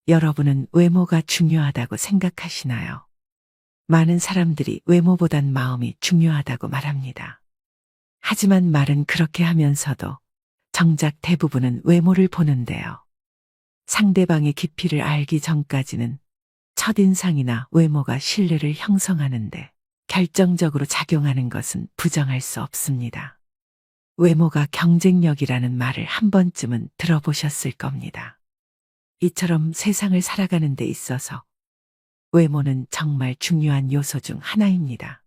여러분은 외모가 중요하다고 생각하시나요? 많은 사람들이 외모보단 마음이 중요하다고 말합니다. 하지만 말은 그렇게 하면서도 정작 대부분은 외모를 보는데요. 상대방의 깊이를 알기 전까지는 첫인상이나 외모가 신뢰를 형성하는데 결정적으로 작용하는 것은 부정할 수 없습니다. 외모가 경쟁력이라는 말을 한 번쯤은 들어보셨을 겁니다. 이처럼 세상을 살아가는 데 있어서 외모는 정말 중요한 요소 중 하나입니다.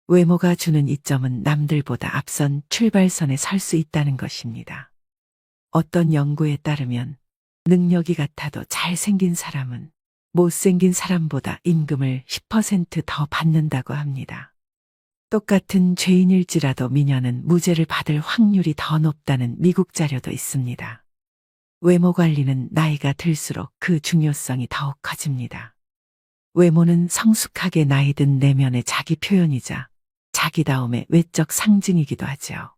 외모가 주는 이점은 남들보다 앞선 출발선에 설 수 있다는 것입니다. 어떤 연구에 따르면 능력이 같아도 잘생긴 사람은 못생긴 사람보다 임금을 10%더 받는다고 합니다. 똑같은 죄인일지라도 미녀는 무죄를 받을 확률이 더 높다는 미국 자료도 있습니다. 외모 관리는 나이가 들수록 그 중요성이 더욱 커집니다. 외모는 성숙하게 나이 든 내면의 자기 표현이자 자기다움의 외적 상징이기도 하죠.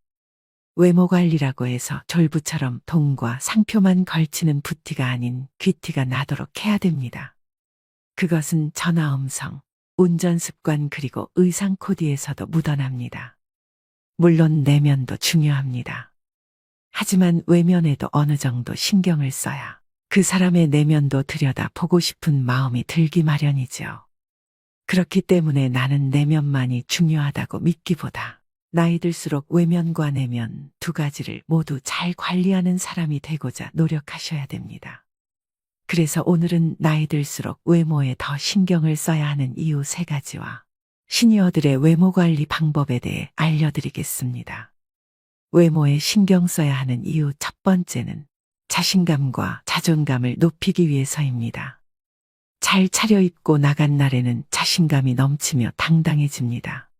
외모 관리라고 해서 졸부처럼 돈과 상표만 걸치는 부티가 아닌 귀티가 나도록 해야 됩니다. 그것은 전화 음성, 운전 습관 그리고 의상 코디에서도 묻어납니다. 물론 내면도 중요합니다. 하지만 외면에도 어느 정도 신경을 써야 그 사람의 내면도 들여다 보고 싶은 마음이 들기 마련이죠. 그렇기 때문에 나는 내면만이 중요하다고 믿기보다 나이 들수록 외면과 내면 두 가지를 모두 잘 관리하는 사람이 되고자 노력하셔야 됩니다. 그래서 오늘은 나이 들수록 외모에 더 신경을 써야 하는 이유 3가지와 시니어들의 외모 관리 방법에 대해 알려드리겠습니다. 외모에 신경 써야 하는 이유 첫 번째는 자신감과 자존감을 높이기 위해서입니다. 잘 차려입고 나간 날에는 자신감이 넘치며 당당해집니다.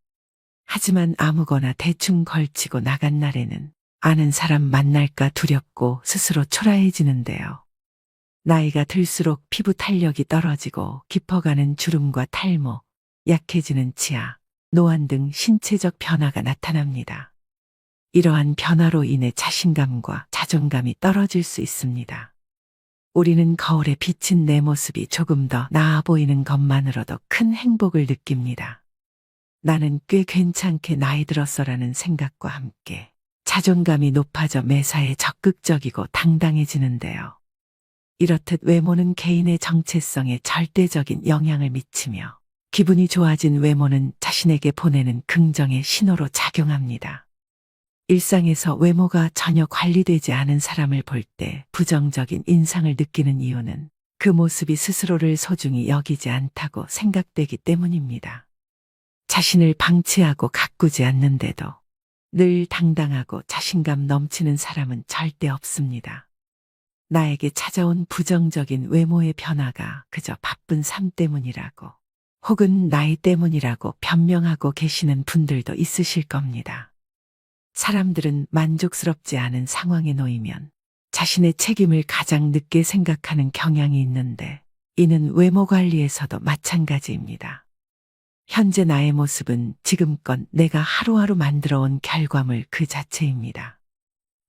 하지만 아무거나 대충 걸치고 나간 날에는 아는 사람 만날까 두렵고 스스로 초라해지는데요. 나이가 들수록 피부 탄력이 떨어지고 깊어가는 주름과 탈모, 약해지는 치아, 노안 등 신체적 변화가 나타납니다. 이러한 변화로 인해 자신감과 자존감이 떨어질 수 있습니다. 우리는 거울에 비친 내 모습이 조금 더 나아 보이는 것만으로도 큰 행복을 느낍니다. 나는 꽤 괜찮게 나이 들었어라는 생각과 함께 자존감이 높아져 매사에 적극적이고 당당해지는데요. 이렇듯 외모는 개인의 정체성에 절대적인 영향을 미치며 기분이 좋아진 외모는 자신에게 보내는 긍정의 신호로 작용합니다. 일상에서 외모가 전혀 관리되지 않은 사람을 볼 때 부정적인 인상을 느끼는 이유는 그 모습이 스스로를 소중히 여기지 않다고 생각되기 때문입니다. 자신을 방치하고 가꾸지 않는데도 늘 당당하고 자신감 넘치는 사람은 절대 없습니다. 나에게 찾아온 부정적인 외모의 변화가 그저 바쁜 삶 때문이라고 혹은 나이 때문이라고 변명하고 계시는 분들도 있으실 겁니다. 사람들은 만족스럽지 않은 상황에 놓이면 자신의 책임을 가장 늦게 생각하는 경향이 있는데 이는 외모 관리에서도 마찬가지입니다. 현재 나의 모습은 지금껏 내가 하루하루 만들어온 결과물 그 자체입니다.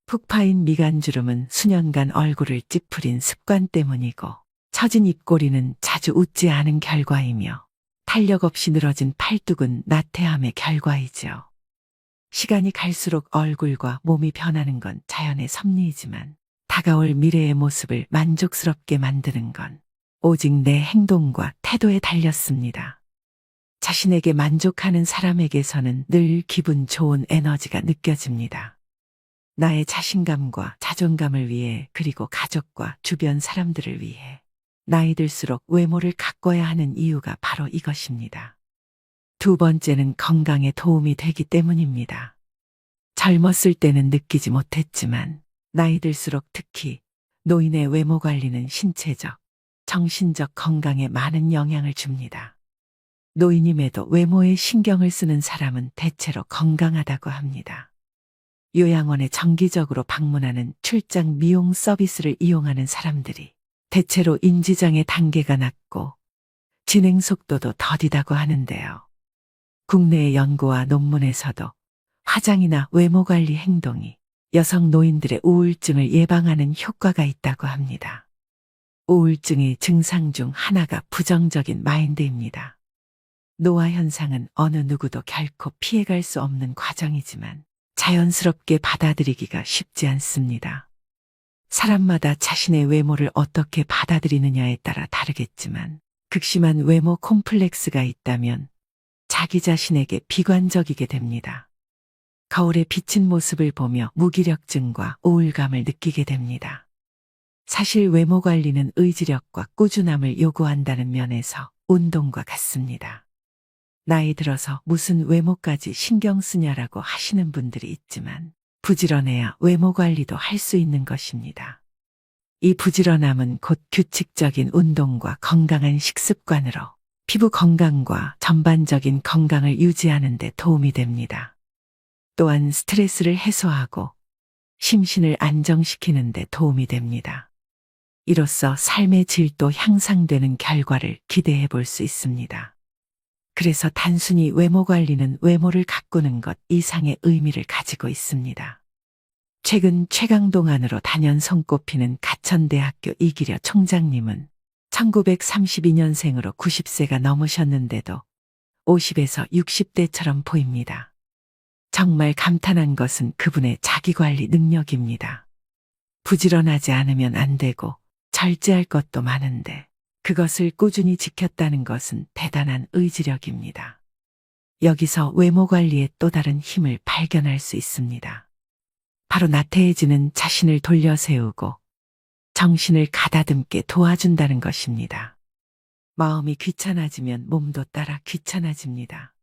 푹 파인 미간주름은 수년간 얼굴을 찌푸린 습관 때문이고 처진 입꼬리는 자주 웃지 않은 결과이며 탄력 없이 늘어진 팔뚝은 나태함의 결과이죠. 시간이 갈수록 얼굴과 몸이 변하는 건 자연의 섭리이지만 다가올 미래의 모습을 만족스럽게 만드는 건 오직 내 행동과 태도에 달렸습니다. 자신에게 만족하는 사람에게서는 늘 기분 좋은 에너지가 느껴집니다. 나의 자신감과 자존감을 위해 그리고 가족과 주변 사람들을 위해 나이 들수록 외모를 가꿔야 하는 이유가 바로 이것입니다. 두 번째는 건강에 도움이 되기 때문입니다. 젊었을 때는 느끼지 못했지만 나이 들수록 특히 노인의 외모 관리는 신체적, 정신적 건강에 많은 영향을 줍니다. 노인임에도 외모에 신경을 쓰는 사람은 대체로 건강하다고 합니다. 요양원에 정기적으로 방문하는 출장 미용 서비스를 이용하는 사람들이 대체로 인지장애 단계가 낮고 진행 속도도 더디다고 하는데요. 국내의 연구와 논문에서도 화장이나 외모 관리 행동이 여성 노인들의 우울증을 예방하는 효과가 있다고 합니다. 우울증의 증상 중 하나가 부정적인 마인드입니다. 노화 현상은 어느 누구도 결코 피해갈 수 없는 과정이지만 자연스럽게 받아들이기가 쉽지 않습니다. 사람마다 자신의 외모를 어떻게 받아들이느냐에 따라 다르겠지만 극심한 외모 콤플렉스가 있다면 자기 자신에게 비관적이게 됩니다. 거울에 비친 모습을 보며 무기력증과 우울감을 느끼게 됩니다. 사실 외모 관리는 의지력과 꾸준함을 요구한다는 면에서 운동과 같습니다. 나이 들어서 무슨 외모까지 신경 쓰냐라고 하시는 분들이 있지만 부지런해야 외모 관리도 할 수 있는 것입니다. 이 부지런함은 곧 규칙적인 운동과 건강한 식습관으로 피부 건강과 전반적인 건강을 유지하는 데 도움이 됩니다. 또한 스트레스를 해소하고 심신을 안정시키는 데 도움이 됩니다. 이로써 삶의 질도 향상되는 결과를 기대해 볼 수 있습니다. 그래서 단순히 외모 관리는 외모를 가꾸는 것 이상의 의미를 가지고 있습니다. 최근 최강동 안으로 단연 손꼽히는 가천대학교 이기려 총장님은 1932년생으로 90세가 넘으셨는데도 50에서 60대처럼 보입니다. 정말 감탄한 것은 그분의 자기관리 능력입니다. 부지런하지 않으면 안 되고 절제할 것도 많은데 그것을 꾸준히 지켰다는 것은 대단한 의지력입니다. 여기서 외모 관리의 또 다른 힘을 발견할 수 있습니다. 바로 나태해지는 자신을 돌려 세우고 정신을 가다듬게 도와준다는 것입니다. 마음이 귀찮아지면 몸도 따라 귀찮아집니다.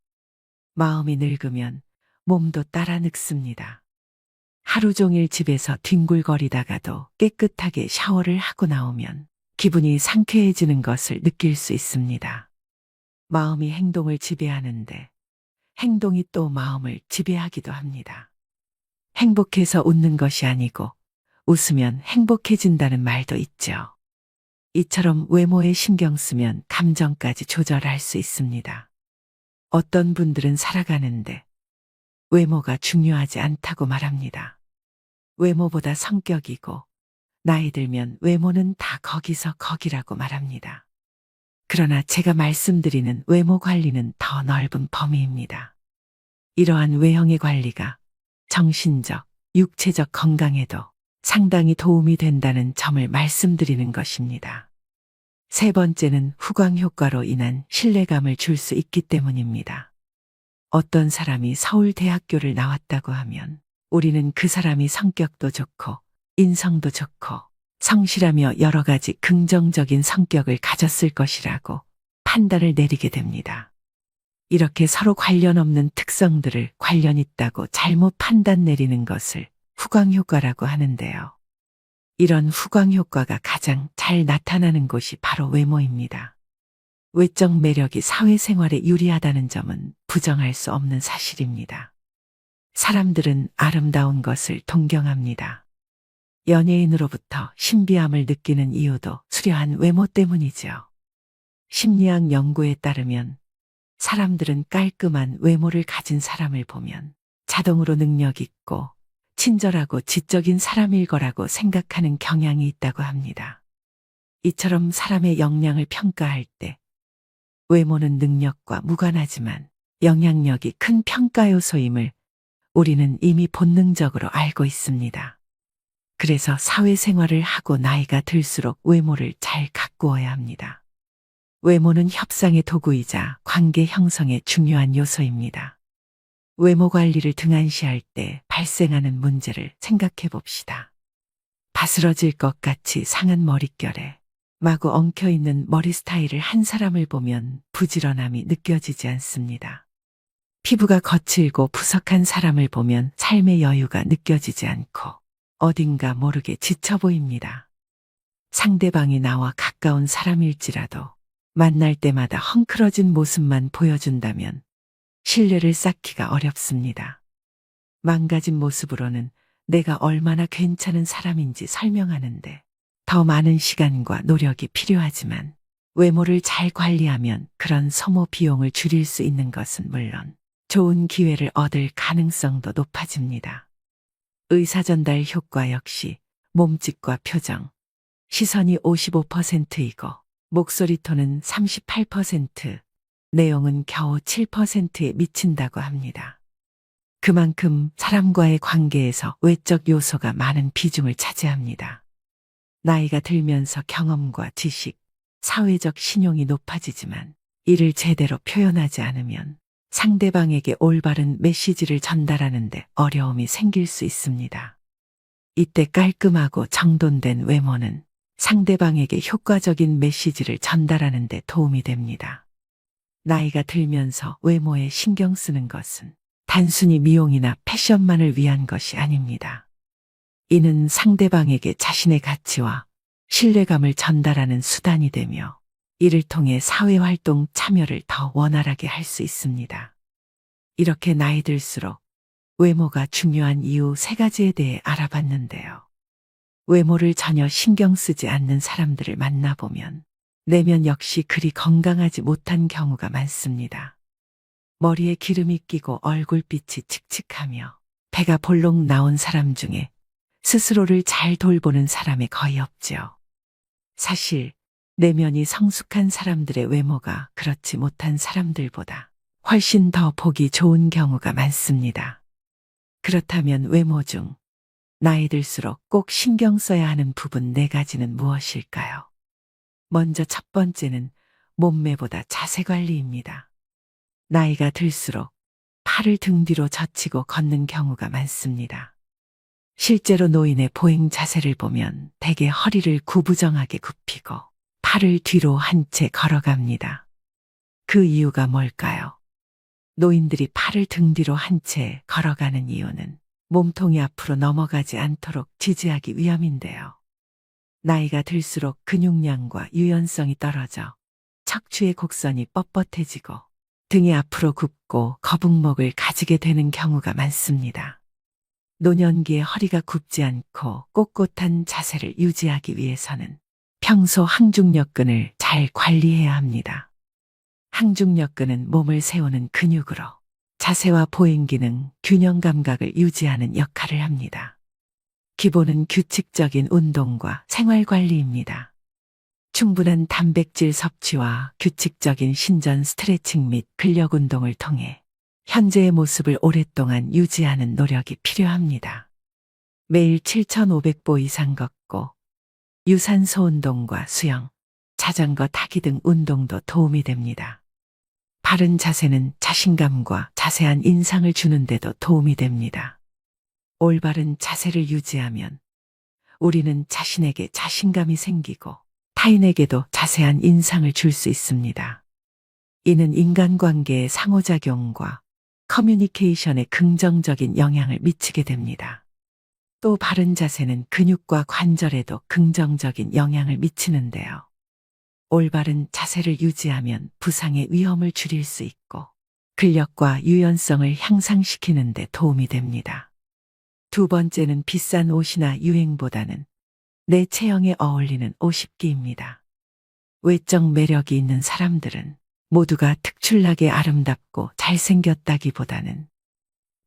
마음이 늙으면 몸도 따라 늙습니다. 하루 종일 집에서 뒹굴거리다가도 깨끗하게 샤워를 하고 나오면 기분이 상쾌해지는 것을 느낄 수 있습니다. 마음이 행동을 지배하는데 행동이 또 마음을 지배하기도 합니다. 행복해서 웃는 것이 아니고 웃으면 행복해진다는 말도 있죠. 이처럼 외모에 신경 쓰면 감정까지 조절할 수 있습니다. 어떤 분들은 살아가는데 외모가 중요하지 않다고 말합니다. 외모보다 성격이고 나이 들면 외모는 다 거기서 거기라고 말합니다. 그러나 제가 말씀드리는 외모 관리는 더 넓은 범위입니다. 이러한 외형의 관리가 정신적, 육체적 건강에도 상당히 도움이 된다는 점을 말씀드리는 것입니다. 세 번째는 후광 효과로 인한 신뢰감을 줄 수 있기 때문입니다. 어떤 사람이 서울대학교를 나왔다고 하면 우리는 그 사람이 성격도 좋고 인성도 좋고 성실하며 여러 가지 긍정적인 성격을 가졌을 것이라고 판단을 내리게 됩니다. 이렇게 서로 관련 없는 특성들을 관련 있다고 잘못 판단 내리는 것을 후광 효과라고 하는데요. 이런 후광 효과가 가장 잘 나타나는 곳이 바로 외모입니다. 외적 매력이 사회생활에 유리하다는 점은 부정할 수 없는 사실입니다. 사람들은 아름다운 것을 동경합니다. 연예인으로부터 신비함을 느끼는 이유도 수려한 외모 때문이죠. 심리학 연구에 따르면 사람들은 깔끔한 외모를 가진 사람을 보면 자동으로 능력 있고 친절하고 지적인 사람일 거라고 생각하는 경향이 있다고 합니다. 이처럼 사람의 역량을 평가할 때 외모는 능력과 무관하지만 영향력이 큰 평가 요소임을 우리는 이미 본능적으로 알고 있습니다. 그래서 사회생활을 하고 나이가 들수록 외모를 잘 가꾸어야 합니다. 외모는 협상의 도구이자 관계 형성의 중요한 요소입니다. 외모 관리를 등한시할 때 발생하는 문제를 생각해 봅시다. 바스러질 것 같이 상한 머릿결에 마구 엉켜있는 머리 스타일을 한 사람을 보면 부지런함이 느껴지지 않습니다. 피부가 거칠고 푸석한 사람을 보면 삶의 여유가 느껴지지 않고 어딘가 모르게 지쳐 보입니다. 상대방이 나와 가까운 사람일지라도 만날 때마다 헝클어진 모습만 보여준다면 신뢰를 쌓기가 어렵습니다. 망가진 모습으로는 내가 얼마나 괜찮은 사람인지 설명하는데 더 많은 시간과 노력이 필요하지만 외모를 잘 관리하면 그런 소모 비용을 줄일 수 있는 것은 물론 좋은 기회를 얻을 가능성도 높아집니다. 의사전달 효과 역시 몸짓과 표정, 시선이 55%이고 목소리 톤은 38%, 내용은 겨우 7%에 미친다고 합니다. 그만큼 사람과의 관계에서 외적 요소가 많은 비중을 차지합니다. 나이가 들면서 경험과 지식, 사회적 신용이 높아지지만 이를 제대로 표현하지 않으면 상대방에게 올바른 메시지를 전달하는데 어려움이 생길 수 있습니다. 이때 깔끔하고 정돈된 외모는 상대방에게 효과적인 메시지를 전달하는 데 도움이 됩니다. 나이가 들면서 외모에 신경 쓰는 것은 단순히 미용이나 패션만을 위한 것이 아닙니다. 이는 상대방에게 자신의 가치와 신뢰감을 전달하는 수단이 되며 이를 통해 사회활동 참여를 더 원활하게 할 수 있습니다. 이렇게 나이 들수록 외모가 중요한 이유 3가지에 대해 알아봤는데요. 외모를 전혀 신경 쓰지 않는 사람들을 만나보면 내면 역시 그리 건강하지 못한 경우가 많습니다. 머리에 기름이 끼고 얼굴빛이 칙칙하며 배가 볼록 나온 사람 중에 스스로를 잘 돌보는 사람이 거의 없죠. 사실 내면이 성숙한 사람들의 외모가 그렇지 못한 사람들보다 훨씬 더 보기 좋은 경우가 많습니다. 그렇다면 외모 중 나이 들수록 꼭 신경 써야 하는 부분 4가지는 무엇일까요? 먼저 첫 번째는 몸매보다 자세 관리입니다. 나이가 들수록 팔을 등 뒤로 젖히고 걷는 경우가 많습니다. 실제로 노인의 보행 자세를 보면 대개 허리를 구부정하게 굽히고 팔을 뒤로 한 채 걸어갑니다. 그 이유가 뭘까요? 노인들이 팔을 등 뒤로 한 채 걸어가는 이유는 몸통이 앞으로 넘어가지 않도록 지지하기 위함인데요. 나이가 들수록 근육량과 유연성이 떨어져 척추의 곡선이 뻣뻣해지고 등이 앞으로 굽고 거북목을 가지게 되는 경우가 많습니다. 노년기에 허리가 굽지 않고 꼿꼿한 자세를 유지하기 위해서는 평소 항중력근을 잘 관리해야 합니다. 항중력근은 몸을 세우는 근육으로 자세와 보행 기능, 균형 감각을 유지하는 역할을 합니다. 기본은 규칙적인 운동과 생활 관리입니다. 충분한 단백질 섭취와 규칙적인 신전 스트레칭 및 근력 운동을 통해 현재의 모습을 오랫동안 유지하는 노력이 필요합니다. 매일 7,500보 이상 걷고 유산소 운동과 수영, 자전거 타기 등 운동도 도움이 됩니다. 바른 자세는 자신감과 자세한 인상을 주는 데도 도움이 됩니다. 올바른 자세를 유지하면 우리는 자신에게 자신감이 생기고 타인에게도 자세한 인상을 줄 수 있습니다. 이는 인간관계의 상호작용과 커뮤니케이션에 긍정적인 영향을 미치게 됩니다. 또 바른 자세는 근육과 관절에도 긍정적인 영향을 미치는데요. 올바른 자세를 유지하면 부상의 위험을 줄일 수 있고 근력과 유연성을 향상시키는 데 도움이 됩니다. 두 번째는 비싼 옷이나 유행보다는 내 체형에 어울리는 옷 입기입니다. 외적 매력이 있는 사람들은 모두가 특출나게 아름답고 잘생겼다기보다는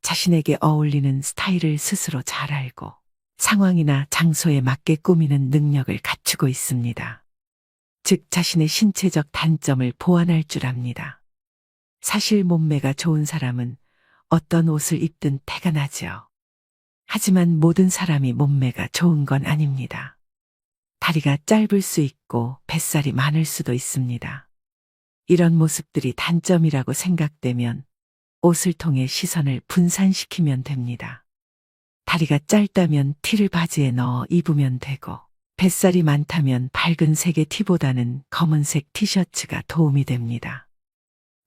자신에게 어울리는 스타일을 스스로 잘 알고 상황이나 장소에 맞게 꾸미는 능력을 갖추고 있습니다. 즉 자신의 신체적 단점을 보완할 줄 압니다. 사실 몸매가 좋은 사람은 어떤 옷을 입든 태가 나죠. 하지만 모든 사람이 몸매가 좋은 건 아닙니다. 다리가 짧을 수 있고 뱃살이 많을 수도 있습니다. 이런 모습들이 단점이라고 생각되면 옷을 통해 시선을 분산시키면 됩니다. 다리가 짧다면 티를 바지에 넣어 입으면 되고 뱃살이 많다면 밝은 색의 티보다는 검은색 티셔츠가 도움이 됩니다.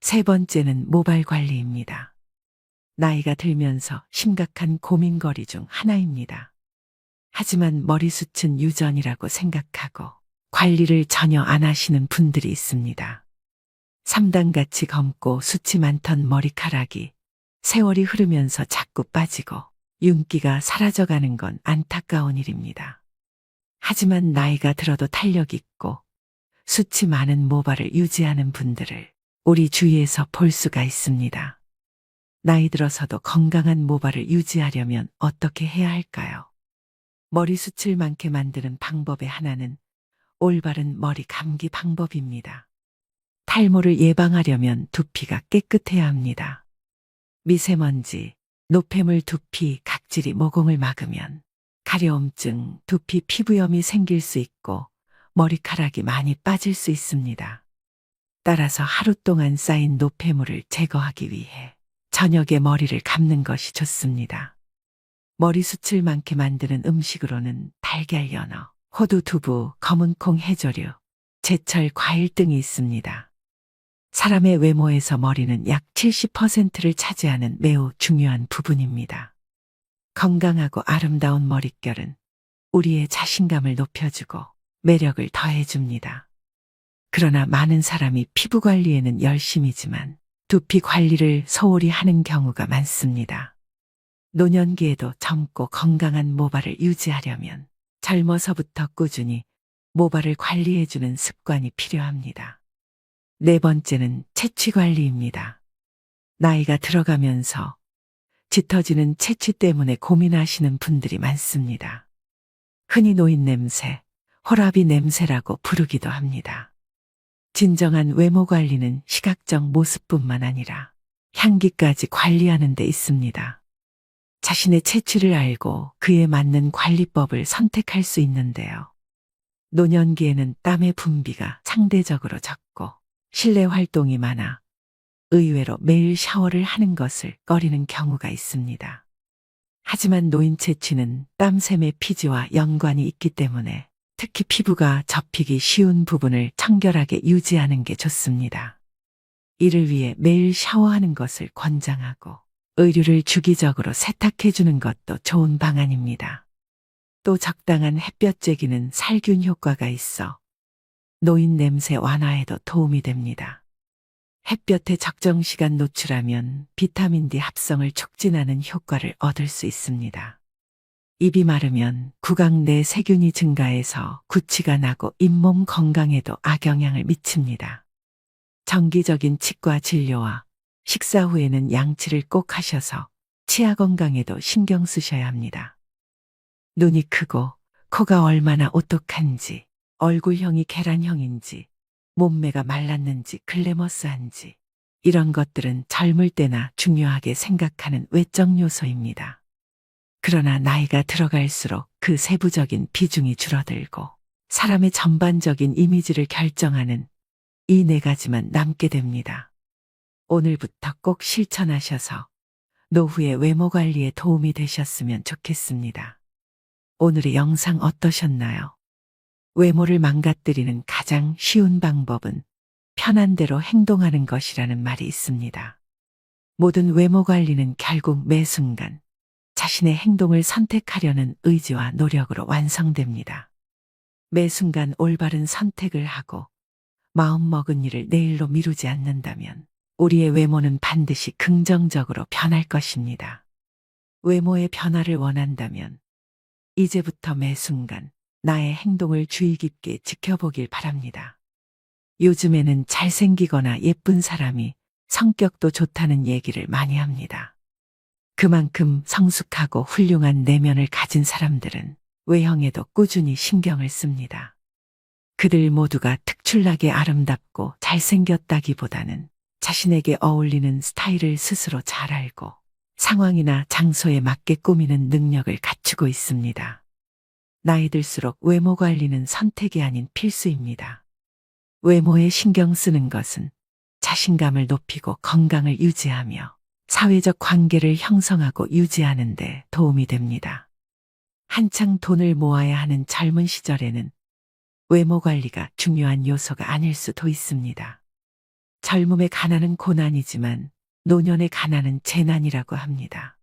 세 번째는 모발 관리입니다. 나이가 들면서 심각한 고민거리 중 하나입니다. 하지만 머리숱은 유전이라고 생각하고 관리를 전혀 안 하시는 분들이 있습니다. 삼단같이 검고 숱이 많던 머리카락이 세월이 흐르면서 자꾸 빠지고 윤기가 사라져가는 건 안타까운 일입니다. 하지만 나이가 들어도 탄력 있고 숱이 많은 모발을 유지하는 분들을 우리 주위에서 볼 수가 있습니다. 나이 들어서도 건강한 모발을 유지하려면 어떻게 해야 할까요? 머리숱을 많게 만드는 방법의 하나는 올바른 머리 감기 방법입니다. 탈모를 예방하려면 두피가 깨끗해야 합니다. 미세먼지, 노폐물 두피, 각질이 모공을 막으면 가려움증, 두피 피부염이 생길 수 있고 머리카락이 많이 빠질 수 있습니다. 따라서 하루 동안 쌓인 노폐물을 제거하기 위해 저녁에 머리를 감는 것이 좋습니다. 머리숱을 많게 만드는 음식으로는 달걀, 연어, 호두, 두부, 검은콩, 해조류, 제철 과일 등이 있습니다. 사람의 외모에서 머리는 약 70%를 차지하는 매우 중요한 부분입니다. 건강하고 아름다운 머릿결은 우리의 자신감을 높여주고 매력을 더해줍니다. 그러나 많은 사람이 피부 관리에는 열심이지만 두피 관리를 소홀히 하는 경우가 많습니다. 노년기에도 젊고 건강한 모발을 유지하려면 젊어서부터 꾸준히 모발을 관리해주는 습관이 필요합니다. 네 번째는 채취 관리입니다. 나이가 들어가면서 짙어지는 채취 때문에 고민하시는 분들이 많습니다. 흔히 노인 냄새, 호라비 냄새라고 부르기도 합니다. 진정한 외모 관리는 시각적 모습뿐만 아니라 향기까지 관리하는 데 있습니다. 자신의 체취를 알고 그에 맞는 관리법을 선택할 수 있는데요. 노년기에는 땀의 분비가 상대적으로 적고 실내 활동이 많아 의외로 매일 샤워를 하는 것을 꺼리는 경우가 있습니다. 하지만 노인 채취는 땀샘의 피지와 연관이 있기 때문에 특히 피부가 접히기 쉬운 부분을 청결하게 유지하는 게 좋습니다. 이를 위해 매일 샤워하는 것을 권장하고 의류를 주기적으로 세탁해 주는 것도 좋은 방안입니다. 또 적당한 햇볕 쬐기는 살균 효과가 있어 노인 냄새 완화에도 도움이 됩니다. 햇볕에 적정 시간 노출하면 비타민 D 합성을 촉진하는 효과를 얻을 수 있습니다. 입이 마르면 구강 내 세균이 증가해서 구취가 나고 잇몸 건강에도 악영향을 미칩니다. 정기적인 치과 진료와 식사 후에는 양치를 꼭 하셔서 치아 건강에도 신경 쓰셔야 합니다. 눈이 크고 코가 얼마나 오똑한지, 얼굴형이 계란형인지, 몸매가 말랐는지 글래머스한지 이런 것들은 젊을 때나 중요하게 생각하는 외적 요소입니다. 그러나 나이가 들어갈수록 그 세부적인 비중이 줄어들고 사람의 전반적인 이미지를 결정하는 이 네 가지만 남게 됩니다. 오늘부터 꼭 실천하셔서 노후의 외모 관리에 도움이 되셨으면 좋겠습니다. 오늘의 영상 어떠셨나요? 외모를 망가뜨리는 가장 쉬운 방법은 편한 대로 행동하는 것이라는 말이 있습니다. 모든 외모 관리는 결국 매 순간 자신의 행동을 선택하려는 의지와 노력으로 완성됩니다. 매 순간 올바른 선택을 하고 마음먹은 일을 내일로 미루지 않는다면 우리의 외모는 반드시 긍정적으로 변할 것입니다. 외모의 변화를 원한다면 이제부터 매 순간 나의 행동을 주의 깊게 지켜보길 바랍니다. 요즘에는 잘생기거나 예쁜 사람이 성격도 좋다는 얘기를 많이 합니다. 그만큼 성숙하고 훌륭한 내면을 가진 사람들은 외형에도 꾸준히 신경을 씁니다. 그들 모두가 특출나게 아름답고 잘생겼다기보다는 자신에게 어울리는 스타일을 스스로 잘 알고 상황이나 장소에 맞게 꾸미는 능력을 갖추고 있습니다. 나이 들수록 외모 관리는 선택이 아닌 필수입니다. 외모에 신경 쓰는 것은 자신감을 높이고 건강을 유지하며 사회적 관계를 형성하고 유지하는 데 도움이 됩니다. 한창 돈을 모아야 하는 젊은 시절에는 외모 관리가 중요한 요소가 아닐 수도 있습니다. 젊음의 가난은 고난이지만 노년의 가난은 재난이라고 합니다.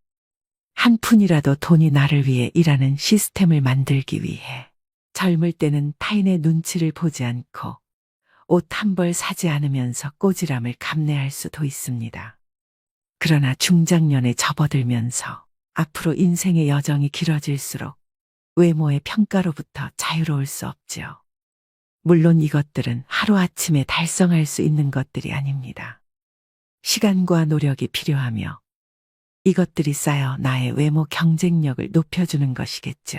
한 푼이라도 돈이 나를 위해 일하는 시스템을 만들기 위해 젊을 때는 타인의 눈치를 보지 않고 옷 한 벌 사지 않으면서 꼬지람을 감내할 수도 있습니다. 그러나 중장년에 접어들면서 앞으로 인생의 여정이 길어질수록 외모의 평가로부터 자유로울 수 없지요. 물론 이것들은 하루아침에 달성할 수 있는 것들이 아닙니다. 시간과 노력이 필요하며 이것들이 쌓여 나의 외모 경쟁력을 높여주는 것이겠죠.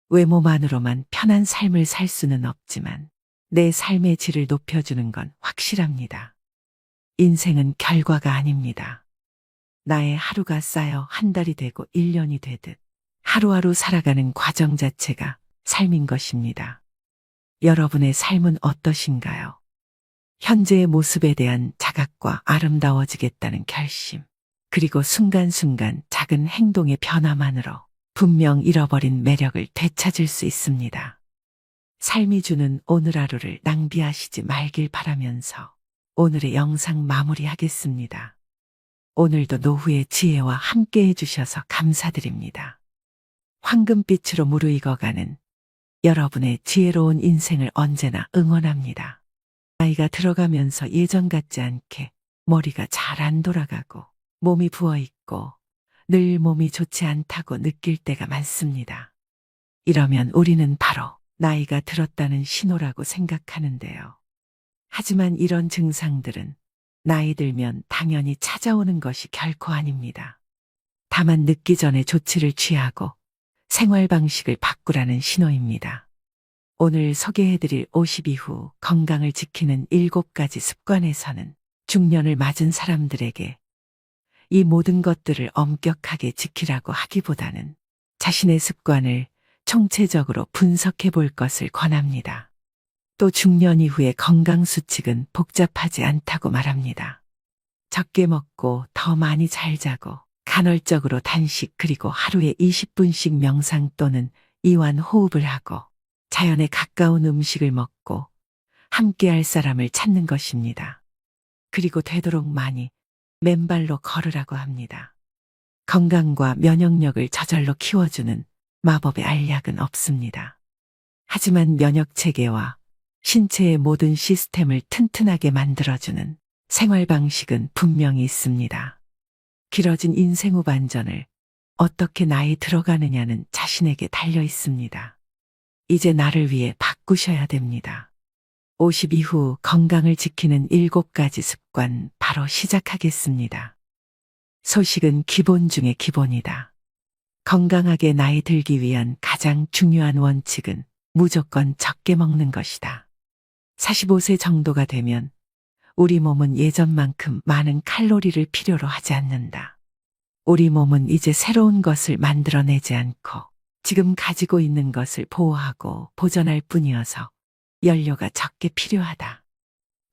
외모만으로만 편한 삶을 살 수는 없지만 내 삶의 질을 높여주는 건 확실합니다. 인생은 결과가 아닙니다. 나의 하루가 쌓여 한 달이 되고 1년이 되듯 하루하루 살아가는 과정 자체가 삶인 것입니다. 여러분의 삶은 어떠신가요? 현재의 모습에 대한 자각과 아름다워지겠다는 결심, 그리고 순간순간 작은 행동의 변화만으로 분명 잃어버린 매력을 되찾을 수 있습니다. 삶이 주는 오늘 하루를 낭비하시지 말길 바라면서 오늘의 영상 마무리하겠습니다. 오늘도 노후의 지혜와 함께 해주셔서 감사드립니다. 황금빛으로 무르익어가는 여러분의 지혜로운 인생을 언제나 응원합니다. 나이가 들어가면서 예전 같지 않게 머리가 잘 안 돌아가고 몸이 부어있고 늘 몸이 좋지 않다고 느낄 때가 많습니다. 이러면 우리는 바로 나이가 들었다는 신호라고 생각하는데요. 하지만 이런 증상들은 나이 들면 당연히 찾아오는 것이 결코 아닙니다. 다만 늦기 전에 조치를 취하고 생활 방식을 바꾸라는 신호입니다. 오늘 소개해드릴 50 이후 건강을 지키는 7가지 습관에서는 중년을 맞은 사람들에게 이 모든 것들을 엄격하게 지키라고 하기보다는 자신의 습관을 총체적으로 분석해 볼 것을 권합니다. 또 중년 이후의 건강 수칙은 복잡하지 않다고 말합니다. 적게 먹고 더 많이 잘 자고 간헐적으로 단식, 그리고 하루에 20분씩 명상 또는 이완 호흡을 하고 자연에 가까운 음식을 먹고 함께할 사람을 찾는 것입니다. 그리고 되도록 많이 맨발로 걸으라고 합니다. 건강과 면역력을 저절로 키워주는 마법의 알약은 없습니다. 하지만 면역 체계와 신체의 모든 시스템을 튼튼하게 만들어주는 생활 방식은 분명히 있습니다. 길어진 인생 후반전을 어떻게 나이 들어가느냐는 자신에게 달려 있습니다. 이제 나를 위해 바꾸셔야 됩니다. 50 이후 건강을 지키는 7가지 습관, 바로 시작하겠습니다. 소식은 기본 중의 기본이다. 건강하게 나이 들기 위한 가장 중요한 원칙은 무조건 적게 먹는 것이다. 45세 정도가 되면 우리 몸은 예전만큼 많은 칼로리를 필요로 하지 않는다. 우리 몸은 이제 새로운 것을 만들어내지 않고 지금 가지고 있는 것을 보호하고 보존할 뿐이어서 연료가 적게 필요하다.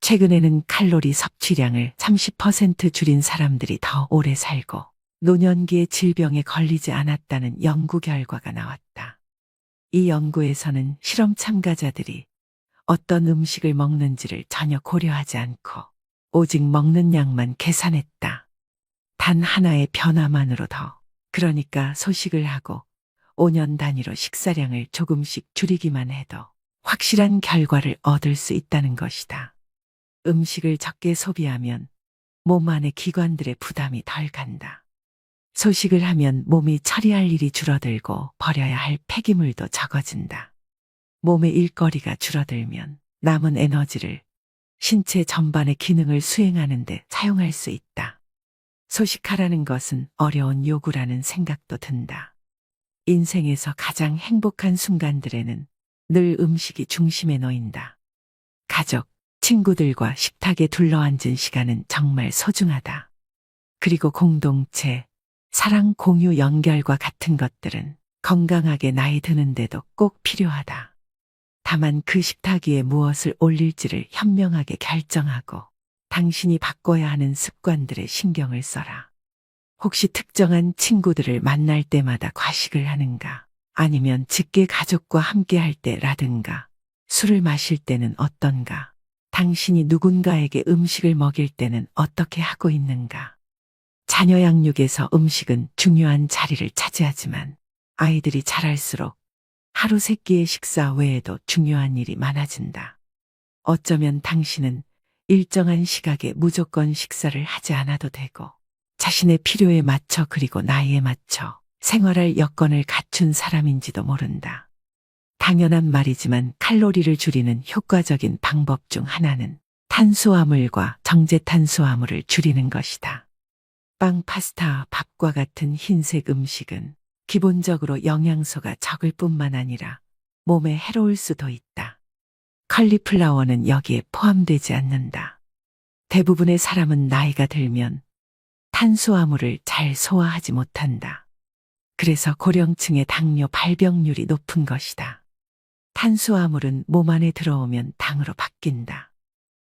최근에는 칼로리 섭취량을 30% 줄인 사람들이 더 오래 살고 노년기에 질병에 걸리지 않았다는 연구 결과가 나왔다. 이 연구에서는 실험 참가자들이 어떤 음식을 먹는지를 전혀 고려하지 않고 오직 먹는 양만 계산했다. 단 하나의 변화만으로 그러니까 소식을 하고 5년 단위로 식사량을 조금씩 줄이기만 해도 확실한 결과를 얻을 수 있다는 것이다. 음식을 적게 소비하면 몸 안의 기관들의 부담이 덜 간다. 소식을 하면 몸이 처리할 일이 줄어들고 버려야 할 폐기물도 적어진다. 몸의 일거리가 줄어들면 남은 에너지를 신체 전반의 기능을 수행하는 데 사용할 수 있다. 소식하라는 것은 어려운 요구라는 생각도 든다. 인생에서 가장 행복한 순간들에는 늘 음식이 중심에 놓인다. 가족, 친구들과 식탁에 둘러앉은 시간은 정말 소중하다. 그리고 공동체, 사랑, 공유, 연결과 같은 것들은 건강하게 나이 드는데도 꼭 필요하다. 다만 그 식탁 위에 무엇을 올릴지를 현명하게 결정하고 당신이 바꿔야 하는 습관들에 신경을 써라. 혹시 특정한 친구들을 만날 때마다 과식을 하는가? 아니면 직계 가족과 함께 할 때라든가 술을 마실 때는 어떤가? 당신이 누군가에게 음식을 먹일 때는 어떻게 하고 있는가? 자녀 양육에서 음식은 중요한 자리를 차지하지만 아이들이 자랄수록 하루 3끼의 식사 외에도 중요한 일이 많아진다. 어쩌면 당신은 일정한 시각에 무조건 식사를 하지 않아도 되고 자신의 필요에 맞춰 그리고 나이에 맞춰 생활할 여건을 갖춘 사람인지도 모른다. 당연한 말이지만 칼로리를 줄이는 효과적인 방법 중 하나는 탄수화물과 정제탄수화물을 줄이는 것이다. 빵, 파스타, 밥과 같은 흰색 음식은 기본적으로 영양소가 적을 뿐만 아니라 몸에 해로울 수도 있다. 컬리플라워는 여기에 포함되지 않는다. 대부분의 사람은 나이가 들면 탄수화물을 잘 소화하지 못한다. 그래서 고령층의 당뇨 발병률이 높은 것이다. 탄수화물은 몸 안에 들어오면 당으로 바뀐다.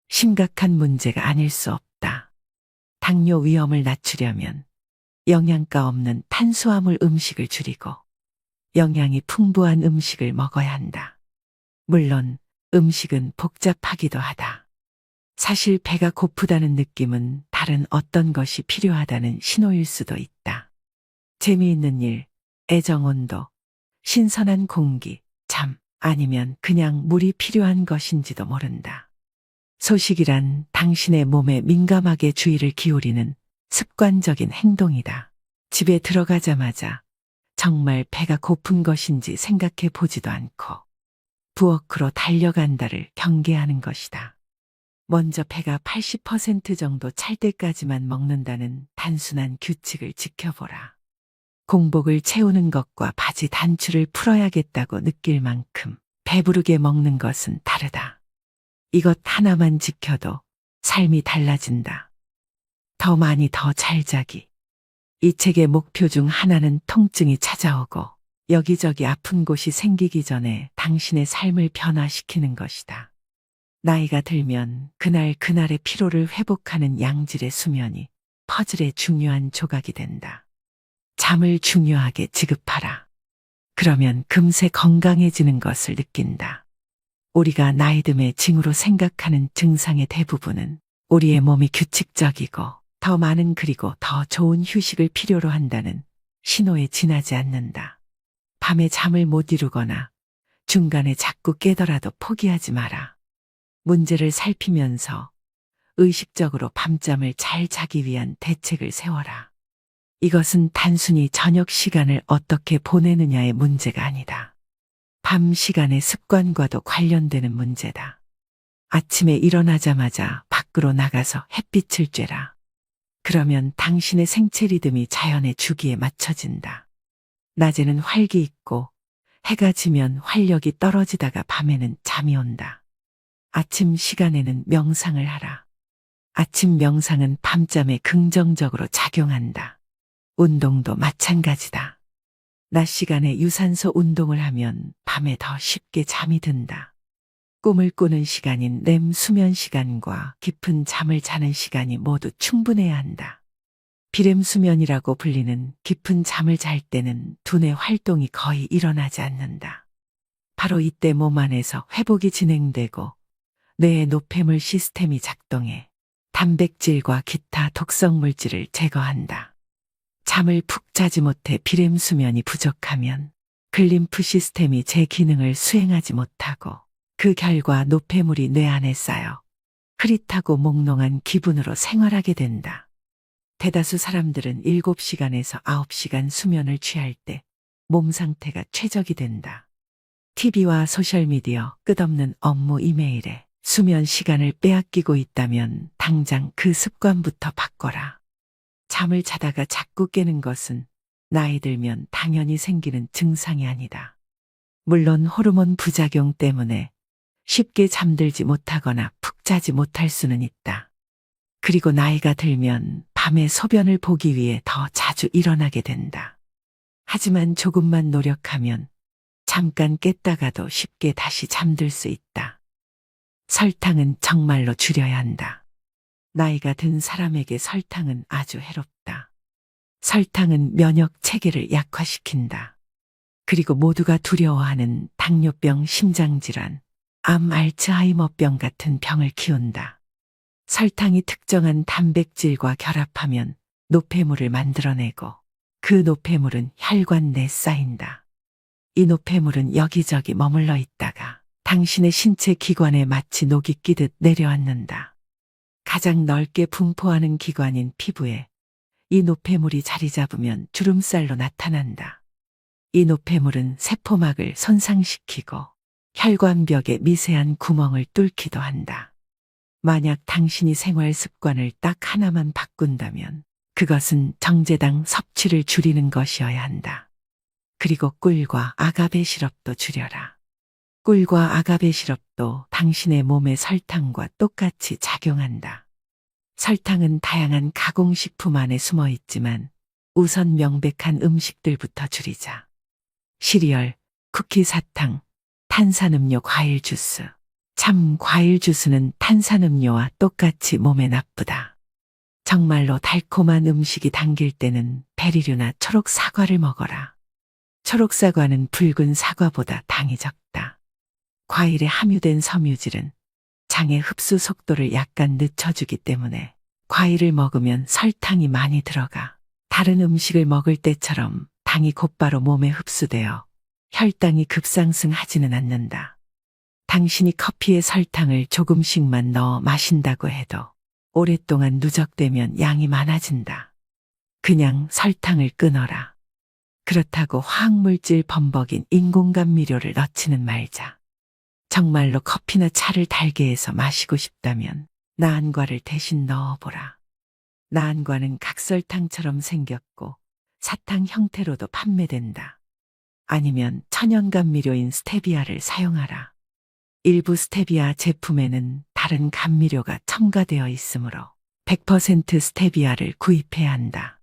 심각한 문제가 아닐 수 없다. 당뇨 위험을 낮추려면 영양가 없는 탄수화물 음식을 줄이고 영양이 풍부한 음식을 먹어야 한다. 물론 음식은 복잡하기도 하다. 사실 배가 고프다는 느낌은 다른 어떤 것이 필요하다는 신호일 수도 있다. 재미있는 일, 애정 온도, 신선한 공기, 잠, 아니면 그냥 물이 필요한 것인지도 모른다. 소식이란 당신의 몸에 민감하게 주의를 기울이는 습관적인 행동이다. 집에 들어가자마자 정말 배가 고픈 것인지 생각해 보지도 않고 부엌으로 달려간다를 경계하는 것이다. 먼저 배가 80% 정도 찰 때까지만 먹는다는 단순한 규칙을 지켜보라. 공복을 채우는 것과 바지 단추를 풀어야겠다고 느낄 만큼 배부르게 먹는 것은 다르다. 이것 하나만 지켜도 삶이 달라진다. 더 많이 더 잘 자기. 이 책의 목표 중 하나는 통증이 찾아오고 여기저기 아픈 곳이 생기기 전에 당신의 삶을 변화시키는 것이다. 나이가 들면 그날의 피로를 회복하는 양질의 수면이 퍼즐의 중요한 조각이 된다. 잠을 중요하게 지급하라. 그러면 금세 건강해지는 것을 느낀다. 우리가 나이 듦의 징후로 생각하는 증상의 대부분은 우리의 몸이 규칙적이고 더 많은 그리고 더 좋은 휴식을 필요로 한다는 신호에 지나지 않는다. 밤에 잠을 못 이루거나 중간에 자꾸 깨더라도 포기하지 마라. 문제를 살피면서 의식적으로 밤잠을 잘 자기 위한 대책을 세워라. 이것은 단순히 저녁 시간을 어떻게 보내느냐의 문제가 아니다. 밤 시간의 습관과도 관련되는 문제다. 아침에 일어나자마자 밖으로 나가서 햇빛을 쬐라. 그러면 당신의 생체 리듬이 자연의 주기에 맞춰진다. 낮에는 활기 있고 해가 지면 활력이 떨어지다가 밤에는 잠이 온다. 아침 시간에는 명상을 하라. 아침 명상은 밤잠에 긍정적으로 작용한다. 운동도 마찬가지다. 낮 시간에 유산소 운동을 하면 밤에 더 쉽게 잠이 든다. 꿈을 꾸는 시간인 렘 수면 시간과 깊은 잠을 자는 시간이 모두 충분해야 한다. 비렘 수면이라고 불리는 깊은 잠을 잘 때는 두뇌 활동이 거의 일어나지 않는다. 바로 이때 몸 안에서 회복이 진행되고 뇌의 노폐물 시스템이 작동해 단백질과 기타 독성 물질을 제거한다. 잠을 푹 자지 못해 비렘 수면이 부족하면 글림프 시스템이 제 기능을 수행하지 못하고 그 결과 노폐물이 뇌 안에 쌓여 흐릿하고 몽롱한 기분으로 생활하게 된다. 대다수 사람들은 7시간에서 9시간 수면을 취할 때 몸 상태가 최적이 된다. TV와 소셜미디어, 끝없는 업무 이메일에 수면 시간을 빼앗기고 있다면 당장 그 습관부터 바꿔라. 잠을 자다가 자꾸 깨는 것은 나이 들면 당연히 생기는 증상이 아니다. 물론 호르몬 부작용 때문에 쉽게 잠들지 못하거나 푹 자지 못할 수는 있다. 그리고 나이가 들면 밤에 소변을 보기 위해 더 자주 일어나게 된다. 하지만 조금만 노력하면 잠깐 깼다가도 쉽게 다시 잠들 수 있다. 설탕은 정말로 줄여야 한다. 나이가 든 사람에게 설탕은 아주 해롭다. 설탕은 면역 체계를 약화시킨다. 그리고 모두가 두려워하는 당뇨병, 심장질환, 암, 알츠하이머병 같은 병을 키운다. 설탕이 특정한 단백질과 결합하면 노폐물을 만들어내고 그 노폐물은 혈관 내에 쌓인다. 이 노폐물은 여기저기 머물러 있다가 당신의 신체 기관에 마치 녹이 끼듯 내려앉는다. 가장 넓게 분포하는 기관인 피부에 이 노폐물이 자리 잡으면 주름살로 나타난다. 이 노폐물은 세포막을 손상시키고 혈관벽에 미세한 구멍을 뚫기도 한다. 만약 당신이 생활 습관을 딱 하나만 바꾼다면 그것은 정제당 섭취를 줄이는 것이어야 한다. 그리고 꿀과 아가베 시럽도 줄여라. 꿀과 아가베 시럽도 당신의 몸에 설탕과 똑같이 작용한다. 설탕은 다양한 가공식품 안에 숨어 있지만 우선 명백한 음식들부터 줄이자. 시리얼, 쿠키 사탕, 탄산음료 과일 주스. 참 과일 주스는 탄산음료와 똑같이 몸에 나쁘다. 정말로 달콤한 음식이 당길 때는 베리류나 초록 사과를 먹어라. 초록 사과는 붉은 사과보다 당이 적다. 과일에 함유된 섬유질은 장의 흡수 속도를 약간 늦춰주기 때문에 과일을 먹으면 설탕이 많이 들어가 다른 음식을 먹을 때처럼 당이 곧바로 몸에 흡수되어 혈당이 급상승하지는 않는다. 당신이 커피에 설탕을 조금씩만 넣어 마신다고 해도 오랫동안 누적되면 양이 많아진다. 그냥 설탕을 끊어라. 그렇다고 화학물질 범벅인 인공감미료를 넣지는 말자. 정말로 커피나 차를 달게 해서 마시고 싶다면 나안과를 대신 넣어보라. 나안과는 각설탕처럼 생겼고 사탕 형태로도 판매된다. 아니면 천연감미료인 스테비아를 사용하라. 일부 스테비아 제품에는 다른 감미료가 첨가되어 있으므로 100% 스테비아를 구입해야 한다.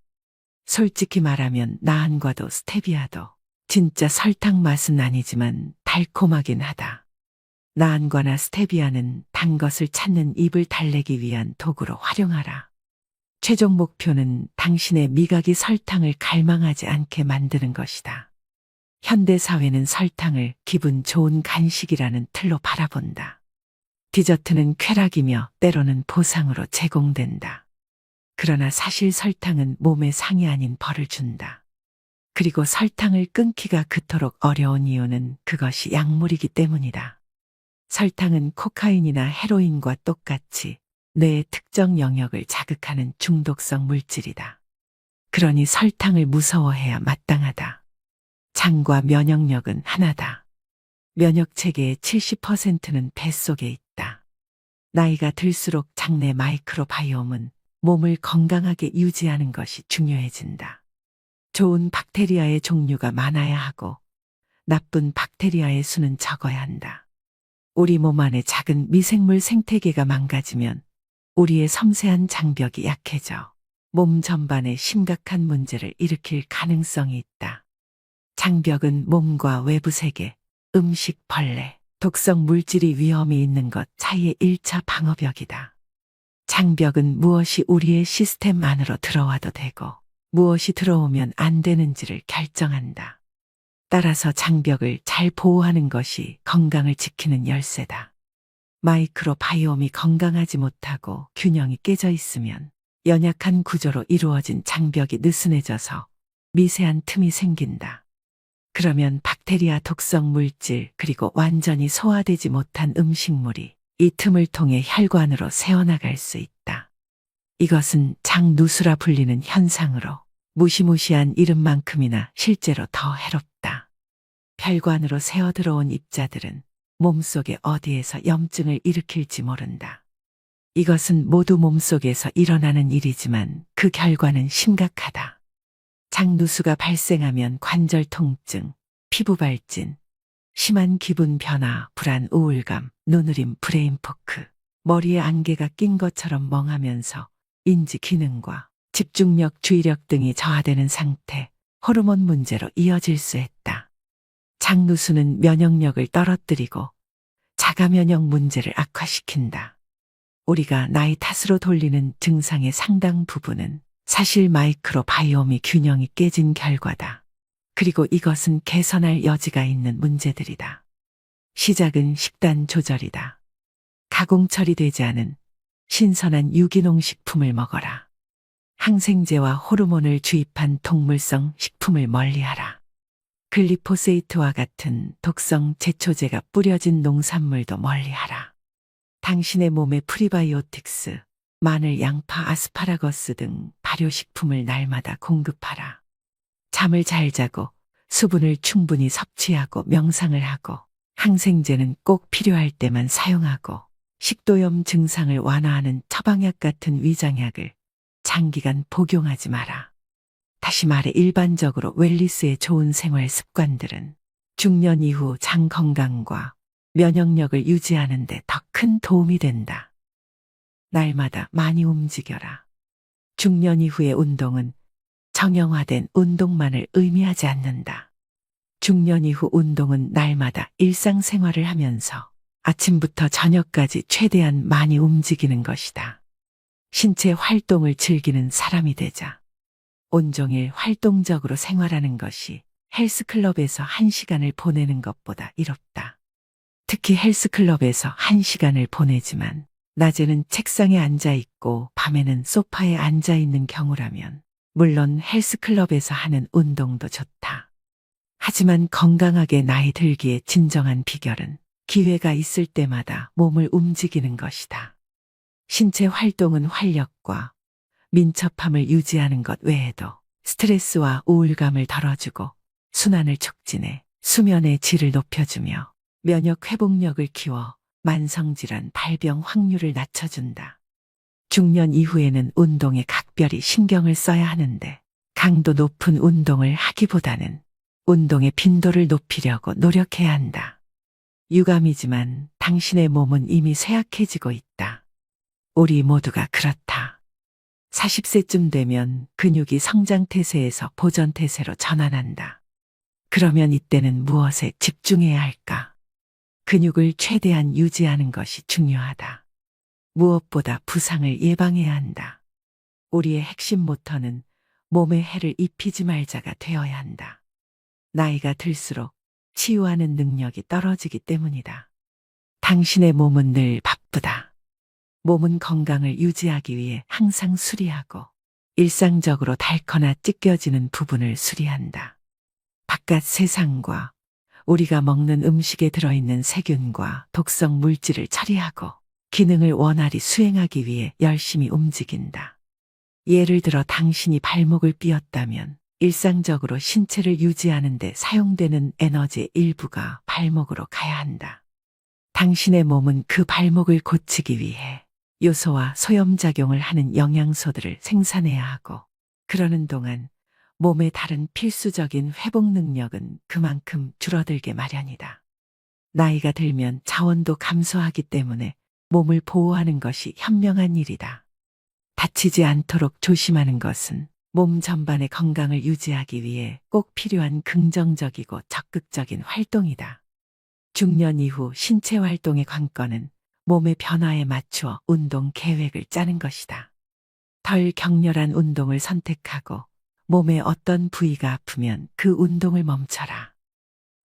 솔직히 말하면 나안과도 스테비아도 진짜 설탕 맛은 아니지만 달콤하긴 하다. 나안과나 스테비아는 단 것을 찾는 입을 달래기 위한 도구로 활용하라. 최종 목표는 당신의 미각이 설탕을 갈망하지 않게 만드는 것이다. 현대 사회는 설탕을 기분 좋은 간식이라는 틀로 바라본다. 디저트는 쾌락이며 때로는 보상으로 제공된다. 그러나 사실 설탕은 몸에 상이 아닌 벌을 준다. 그리고 설탕을 끊기가 그토록 어려운 이유는 그것이 약물이기 때문이다. 설탕은 코카인이나 헤로인과 똑같이 뇌의 특정 영역을 자극하는 중독성 물질이다. 그러니 설탕을 무서워해야 마땅하다. 장과 면역력은 하나다. 면역체계의 70%는 뱃속에 있다. 나이가 들수록 장내 마이크로바이옴은 몸을 건강하게 유지하는 것이 중요해진다. 좋은 박테리아의 종류가 많아야 하고 나쁜 박테리아의 수는 적어야 한다. 우리 몸 안의 작은 미생물 생태계가 망가지면 우리의 섬세한 장벽이 약해져 몸 전반에 심각한 문제를 일으킬 가능성이 있다. 장벽은 몸과 외부 세계, 음식, 벌레, 독성 물질이 위험이 있는 것 사이의 1차 방어벽이다. 장벽은 무엇이 우리의 시스템 안으로 들어와도 되고 무엇이 들어오면 안 되는지를 결정한다. 따라서 장벽을 잘 보호하는 것이 건강을 지키는 열쇠다. 마이크로바이옴이 건강하지 못하고 균형이 깨져 있으면 연약한 구조로 이루어진 장벽이 느슨해져서 미세한 틈이 생긴다. 그러면 박테리아 독성 물질 그리고 완전히 소화되지 못한 음식물이 이 틈을 통해 혈관으로 새어나갈 수 있다. 이것은 장누수라 불리는 현상으로 무시무시한 이름만큼이나 실제로 더 해롭다. 혈관으로 새어 들어온 입자들은 몸속에 어디에서 염증을 일으킬지 모른다. 이것은 모두 몸속에서 일어나는 일이지만 그 결과는 심각하다. 장누수가 발생하면 관절 통증, 피부 발진, 심한 기분 변화, 불안, 우울감, 눈으림, 브레인포크, 머리에 안개가 낀 것처럼 멍하면서 인지 기능과 집중력, 주의력 등이 저하되는 상태, 호르몬 문제로 이어질 수 있다. 장누수는 면역력을 떨어뜨리고 자가 면역 문제를 악화시킨다. 우리가 나이 탓으로 돌리는 증상의 상당 부분은 사실 마이크로바이옴이 균형이 깨진 결과다. 그리고 이것은 개선할 여지가 있는 문제들이다. 시작은 식단 조절이다. 가공 처리되지 않은 신선한 유기농 식품을 먹어라. 항생제와 호르몬을 주입한 동물성 식품을 멀리하라. 글리포세이트와 같은 독성 제초제가 뿌려진 농산물도 멀리하라. 당신의 몸에 프리바이오틱스, 마늘, 양파, 아스파라거스 등 발효식품을 날마다 공급하라. 잠을 잘 자고 수분을 충분히 섭취하고 명상을 하고 항생제는 꼭 필요할 때만 사용하고 식도염 증상을 완화하는 처방약 같은 위장약을 장기간 복용하지 마라. 다시 말해 일반적으로 웰리스의 좋은 생활 습관들은 중년 이후 장 건강과 면역력을 유지하는 데 더 큰 도움이 된다. 날마다 많이 움직여라. 중년 이후의 운동은 정형화된 운동만을 의미하지 않는다. 중년 이후 운동은 날마다 일상생활을 하면서 아침부터 저녁까지 최대한 많이 움직이는 것이다. 신체 활동을 즐기는 사람이 되자. 온종일 활동적으로 생활하는 것이 헬스클럽에서 1시간을 보내는 것보다 이롭다. 특히 헬스클럽에서 1시간을 보내지만 낮에는 책상에 앉아 있고 밤에는 소파에 앉아 있는 경우라면 물론 헬스클럽에서 하는 운동도 좋다. 하지만 건강하게 나이 들기의 진정한 비결은 기회가 있을 때마다 몸을 움직이는 것이다. 신체 활동은 활력과 민첩함을 유지하는 것 외에도 스트레스와 우울감을 덜어주고 순환을 촉진해 수면의 질을 높여주며 면역 회복력을 키워 만성질환 발병 확률을 낮춰준다. 중년 이후에는 운동에 각별히 신경을 써야 하는데 강도 높은 운동을 하기보다는 운동의 빈도를 높이려고 노력해야 한다. 유감이지만 당신의 몸은 이미 쇠약해지고 있다. 우리 모두가 그렇다. 40세쯤 되면 근육이 성장태세에서 보전태세로 전환한다. 그러면 이때는 무엇에 집중해야 할까? 근육을 최대한 유지하는 것이 중요하다. 무엇보다 부상을 예방해야 한다. 우리의 핵심 모터는 몸에 해를 입히지 말자가 되어야 한다. 나이가 들수록 치유하는 능력이 떨어지기 때문이다. 당신의 몸은 늘 바쁘다. 몸은 건강을 유지하기 위해 항상 수리하고 일상적으로 닳거나 찢겨지는 부분을 수리한다. 바깥 세상과 우리가 먹는 음식에 들어있는 세균과 독성 물질을 처리하고 기능을 원활히 수행하기 위해 열심히 움직인다. 예를 들어 당신이 발목을 삐었다면 일상적으로 신체를 유지하는 데 사용되는 에너지의 일부가 발목으로 가야 한다. 당신의 몸은 그 발목을 고치기 위해 요소와 소염작용을 하는 영양소들을 생산해야 하고 그러는 동안 몸의 다른 필수적인 회복 능력은 그만큼 줄어들게 마련이다. 나이가 들면 자원도 감소하기 때문에 몸을 보호하는 것이 현명한 일이다. 다치지 않도록 조심하는 것은 몸 전반의 건강을 유지하기 위해 꼭 필요한 긍정적이고 적극적인 활동이다. 중년 이후 신체 활동의 관건은 몸의 변화에 맞추어 운동 계획을 짜는 것이다. 덜 격렬한 운동을 선택하고 몸의 어떤 부위가 아프면 그 운동을 멈춰라.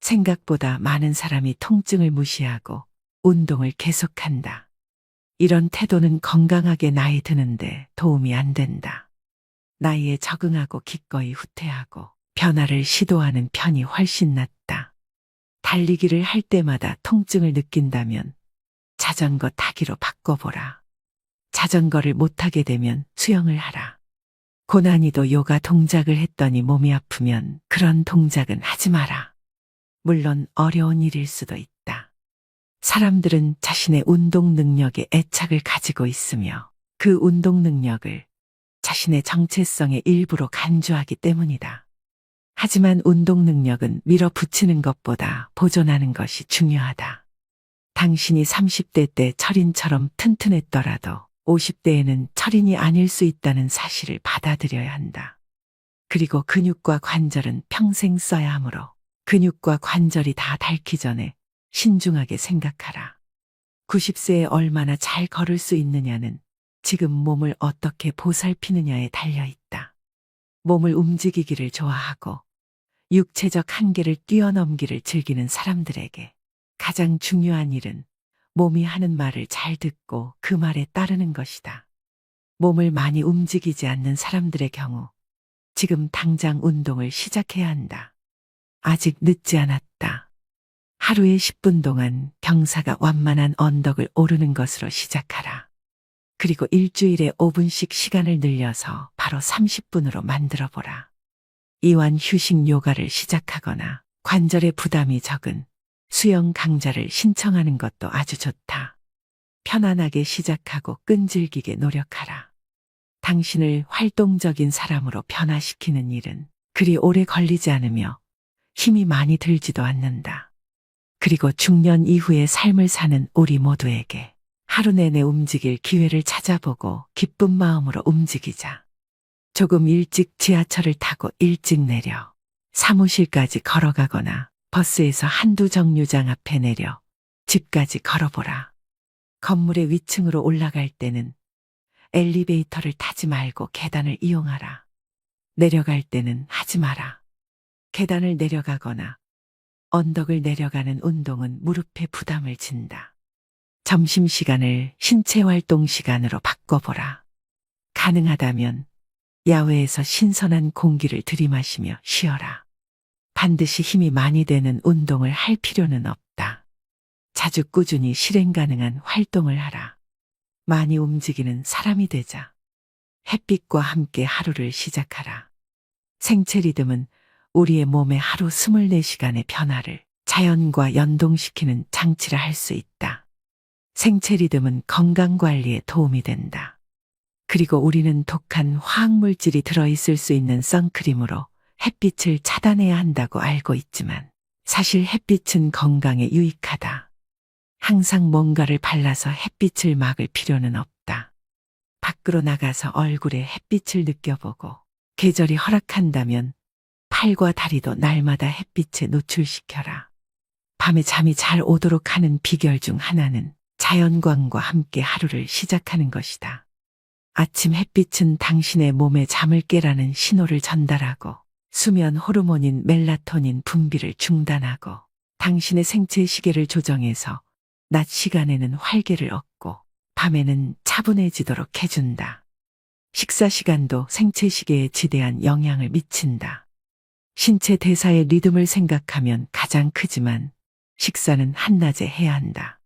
생각보다 많은 사람이 통증을 무시하고 운동을 계속한다. 이런 태도는 건강하게 나이 드는데 도움이 안 된다. 나이에 적응하고 기꺼이 후퇴하고 변화를 시도하는 편이 훨씬 낫다. 달리기를 할 때마다 통증을 느낀다면 자전거 타기로 바꿔보라. 자전거를 못 타게 되면 수영을 하라. 고난이도 요가 동작을 했더니 몸이 아프면 그런 동작은 하지 마라. 물론 어려운 일일 수도 있다. 사람들은 자신의 운동 능력에 애착을 가지고 있으며 그 운동 능력을 자신의 정체성의 일부로 간주하기 때문이다. 하지만 운동 능력은 밀어붙이는 것보다 보존하는 것이 중요하다. 당신이 30대 때 철인처럼 튼튼했더라도 50대에는 철인이 아닐 수 있다는 사실을 받아들여야 한다. 그리고 근육과 관절은 평생 써야 하므로 근육과 관절이 다 닳기 전에 신중하게 생각하라. 90세에 얼마나 잘 걸을 수 있느냐는 지금 몸을 어떻게 보살피느냐에 달려있다. 몸을 움직이기를 좋아하고 육체적 한계를 뛰어넘기를 즐기는 사람들에게 가장 중요한 일은 몸이 하는 말을 잘 듣고 그 말에 따르는 것이다. 몸을 많이 움직이지 않는 사람들의 경우 지금 당장 운동을 시작해야 한다. 아직 늦지 않았다. 하루에 10분 동안 경사가 완만한 언덕을 오르는 것으로 시작하라. 그리고 일주일에 5분씩 시간을 늘려서 바로 30분으로 만들어 보라. 이완 휴식 요가를 시작하거나 관절에 부담이 적은 수영 강좌를 신청하는 것도 아주 좋다. 편안하게 시작하고 끈질기게 노력하라. 당신을 활동적인 사람으로 변화시키는 일은 그리 오래 걸리지 않으며 힘이 많이 들지도 않는다. 그리고 중년 이후의 삶을 사는 우리 모두에게 하루 내내 움직일 기회를 찾아보고 기쁜 마음으로 움직이자. 조금 일찍 지하철을 타고 일찍 내려 사무실까지 걸어가거나 버스에서 한두 정류장 앞에 내려 집까지 걸어보라. 건물의 위층으로 올라갈 때는 엘리베이터를 타지 말고 계단을 이용하라. 내려갈 때는 하지 마라. 계단을 내려가거나 언덕을 내려가는 운동은 무릎에 부담을 진다. 점심시간을 신체활동 시간으로 바꿔보라. 가능하다면 야외에서 신선한 공기를 들이마시며 쉬어라. 반드시 힘이 많이 되는 운동을 할 필요는 없다. 자주 꾸준히 실행 가능한 활동을 하라. 많이 움직이는 사람이 되자. 햇빛과 함께 하루를 시작하라. 생체 리듬은 우리의 몸의 하루 24시간의 변화를 자연과 연동시키는 장치라 할 수 있다. 생체 리듬은 건강관리에 도움이 된다. 그리고 우리는 독한 화학물질이 들어있을 수 있는 선크림으로 햇빛을 차단해야 한다고 알고 있지만 사실 햇빛은 건강에 유익하다. 항상 뭔가를 발라서 햇빛을 막을 필요는 없다. 밖으로 나가서 얼굴에 햇빛을 느껴보고 계절이 허락한다면 팔과 다리도 날마다 햇빛에 노출시켜라. 밤에 잠이 잘 오도록 하는 비결 중 하나는 자연광과 함께 하루를 시작하는 것이다. 아침 햇빛은 당신의 몸에 잠을 깨라는 신호를 전달하고 수면 호르몬인 멜라토닌 분비를 중단하고 당신의 생체 시계를 조정해서 낮 시간에는 활기를 얻고 밤에는 차분해지도록 해준다. 식사 시간도 생체 시계에 지대한 영향을 미친다. 신체 대사의 리듬을 생각하면 가장 크지만 식사는 한낮에 해야 한다.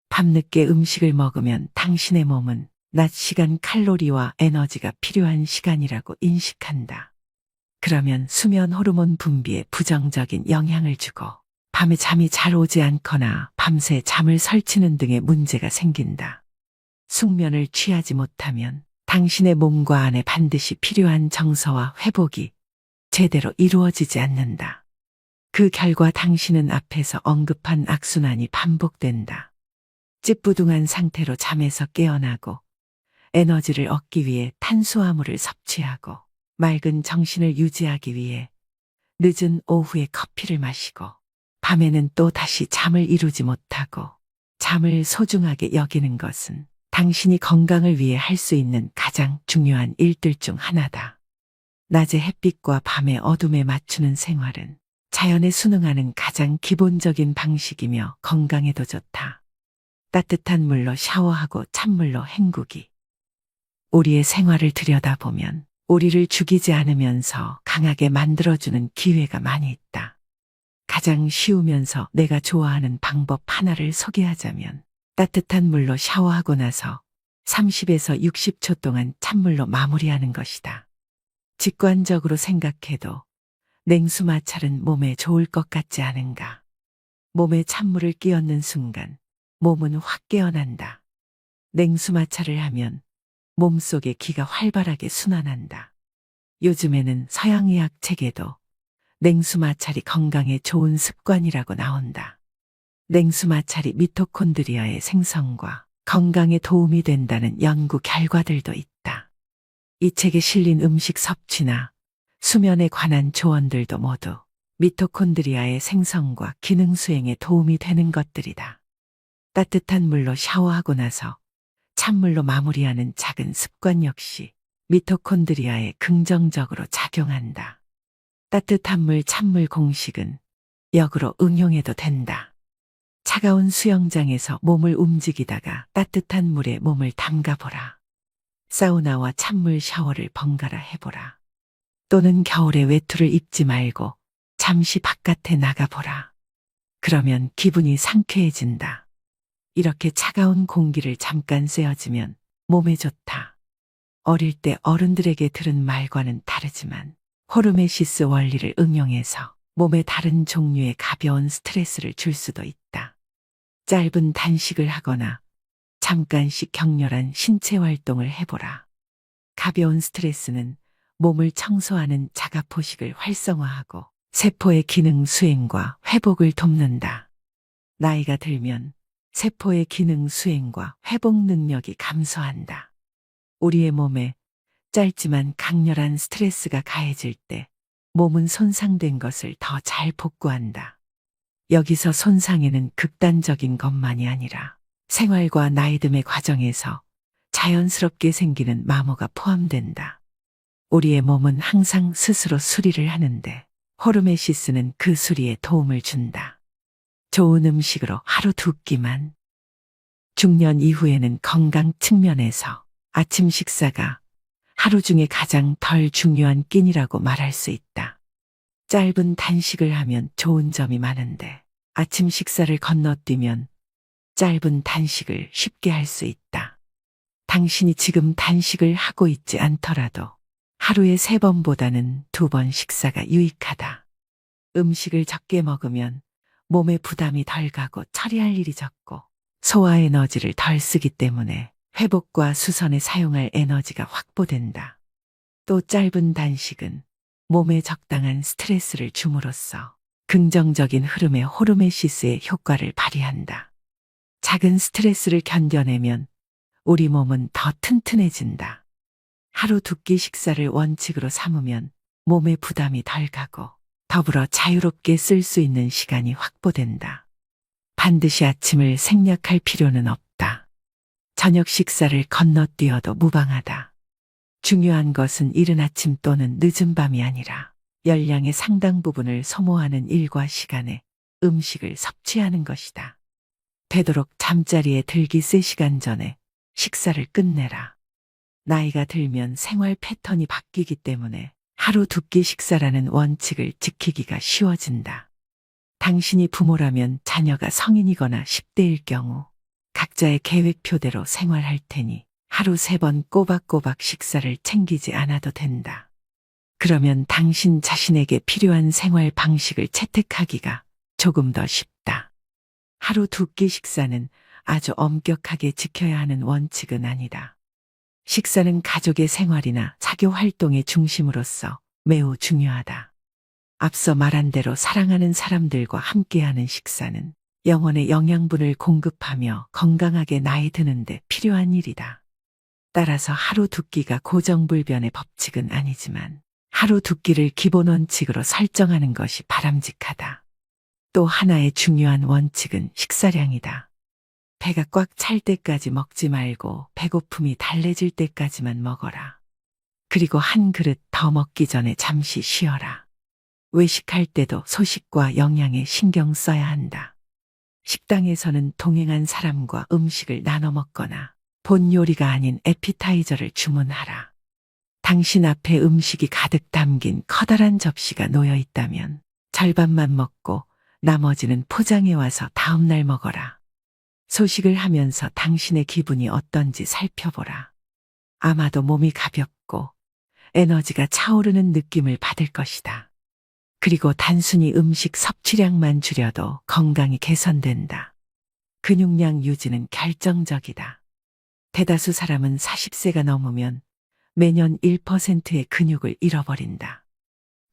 밤늦게 음식을 먹으면 당신의 몸은 낮 시간 칼로리와 에너지가 필요한 시간이라고 인식한다. 그러면 수면 호르몬 분비에 부정적인 영향을 주고 밤에 잠이 잘 오지 않거나 밤새 잠을 설치는 등의 문제가 생긴다. 숙면을 취하지 못하면 당신의 몸과 안에 반드시 필요한 정서와 회복이 제대로 이루어지지 않는다. 그 결과 당신은 앞에서 언급한 악순환이 반복된다. 찌뿌둥한 상태로 잠에서 깨어나고 에너지를 얻기 위해 탄수화물을 섭취하고 맑은 정신을 유지하기 위해 늦은 오후에 커피를 마시고 밤에는 또 다시 잠을 이루지 못하고 잠을 소중하게 여기는 것은 당신이 건강을 위해 할 수 있는 가장 중요한 일들 중 하나다. 낮의 햇빛과 밤의 어둠에 맞추는 생활은 자연에 순응하는 가장 기본적인 방식이며 건강에도 좋다. 따뜻한 물로 샤워하고 찬물로 헹구기. 우리의 생활을 들여다보면 우리를 죽이지 않으면서 강하게 만들어주는 기회가 많이 있다. 가장 쉬우면서 내가 좋아하는 방법 하나를 소개하자면 따뜻한 물로 샤워하고 나서 30에서 60초 동안 찬물로 마무리하는 것이다. 직관적으로 생각해도 냉수 마찰은 몸에 좋을 것 같지 않은가? 몸에 찬물을 끼얹는 순간 몸은 확 깨어난다. 냉수 마찰을 하면 몸속의 기가 활발하게 순환한다. 요즘에는 서양의학 책에도 냉수 마찰이 건강에 좋은 습관이라고 나온다. 냉수 마찰이 미토콘드리아의 생성과 건강에 도움이 된다는 연구 결과들도 있다. 이 책에 실린 음식 섭취나 수면에 관한 조언들도 모두 미토콘드리아의 생성과 기능 수행에 도움이 되는 것들이다. 따뜻한 물로 샤워하고 나서 찬물로 마무리하는 작은 습관 역시 미토콘드리아에 긍정적으로 작용한다. 따뜻한 물 찬물 공식은 역으로 응용해도 된다. 차가운 수영장에서 몸을 움직이다가 따뜻한 물에 몸을 담가보라. 사우나와 찬물 샤워를 번갈아 해보라. 또는 겨울에 외투를 입지 말고 잠시 바깥에 나가보라. 그러면 기분이 상쾌해진다. 이렇게 차가운 공기를 잠깐 쐬어주면 몸에 좋다. 어릴 때 어른들에게 들은 말과는 다르지만 호르메시스 원리를 응용해서 몸에 다른 종류의 가벼운 스트레스를 줄 수도 있다. 짧은 단식을 하거나 잠깐씩 격렬한 신체 활동을 해보라. 가벼운 스트레스는 몸을 청소하는 자가포식을 활성화하고 세포의 기능 수행과 회복을 돕는다. 나이가 들면 세포의 기능 수행과 회복 능력이 감소한다. 우리의 몸에 짧지만 강렬한 스트레스가 가해질 때 몸은 손상된 것을 더 잘 복구한다. 여기서 손상에는 극단적인 것만이 아니라 생활과 나이듦의 과정에서 자연스럽게 생기는 마모가 포함된다. 우리의 몸은 항상 스스로 수리를 하는데 호르메시스는 그 수리에 도움을 준다. 좋은 음식으로 하루 2끼만. 중년 이후에는 건강 측면에서 아침 식사가 하루 중에 가장 덜 중요한 끼니라고 말할 수 있다. 짧은 단식을 하면 좋은 점이 많은데 아침 식사를 건너뛰면 짧은 단식을 쉽게 할 수 있다. 당신이 지금 단식을 하고 있지 않더라도 하루에 3번보다는 2번 식사가 유익하다. 음식을 적게 먹으면 몸에 부담이 덜 가고 처리할 일이 적고 소화 에너지를 덜 쓰기 때문에 회복과 수선에 사용할 에너지가 확보된다. 또 짧은 단식은 몸에 적당한 스트레스를 줌으로써 긍정적인 흐름의 호르메시스의 효과를 발휘한다. 작은 스트레스를 견뎌내면 우리 몸은 더 튼튼해진다. 하루 2끼 식사를 원칙으로 삼으면 몸에 부담이 덜 가고 더불어 자유롭게 쓸 수 있는 시간이 확보된다. 반드시 아침을 생략할 필요는 없다. 저녁 식사를 건너뛰어도 무방하다. 중요한 것은 이른 아침 또는 늦은 밤이 아니라 열량의 상당 부분을 소모하는 일과 시간에 음식을 섭취하는 것이다. 되도록 잠자리에 들기 3시간 전에 식사를 끝내라. 나이가 들면 생활 패턴이 바뀌기 때문에 하루 2끼 식사라는 원칙을 지키기가 쉬워진다. 당신이 부모라면 자녀가 성인이거나 10대일 경우 각자의 계획표대로 생활할 테니 하루 3번 꼬박꼬박 식사를 챙기지 않아도 된다. 그러면 당신 자신에게 필요한 생활 방식을 채택하기가 조금 더 쉽다. 하루 2끼 식사는 아주 엄격하게 지켜야 하는 원칙은 아니다. 식사는 가족의 생활이나 사교 활동의 중심으로서 매우 중요하다. 앞서 말한 대로 사랑하는 사람들과 함께하는 식사는 영혼의 영양분을 공급하며 건강하게 나이 드는데 필요한 일이다. 따라서 하루 2끼가 고정불변의 법칙은 아니지만 하루 2끼를 기본 원칙으로 설정하는 것이 바람직하다. 또 하나의 중요한 원칙은 식사량이다. 배가 꽉 찰 때까지 먹지 말고 배고픔이 달래질 때까지만 먹어라. 그리고 한 그릇 더 먹기 전에 잠시 쉬어라. 외식할 때도 소식과 영양에 신경 써야 한다. 식당에서는 동행한 사람과 음식을 나눠 먹거나 본 요리가 아닌 에피타이저를 주문하라. 당신 앞에 음식이 가득 담긴 커다란 접시가 놓여 있다면 절반만 먹고 나머지는 포장해 와서 다음날 먹어라. 소식을 하면서 당신의 기분이 어떤지 살펴보라. 아마도 몸이 가볍고 에너지가 차오르는 느낌을 받을 것이다. 그리고 단순히 음식 섭취량만 줄여도 건강이 개선된다. 근육량 유지는 결정적이다. 대다수 사람은 40세가 넘으면 매년 1%의 근육을 잃어버린다.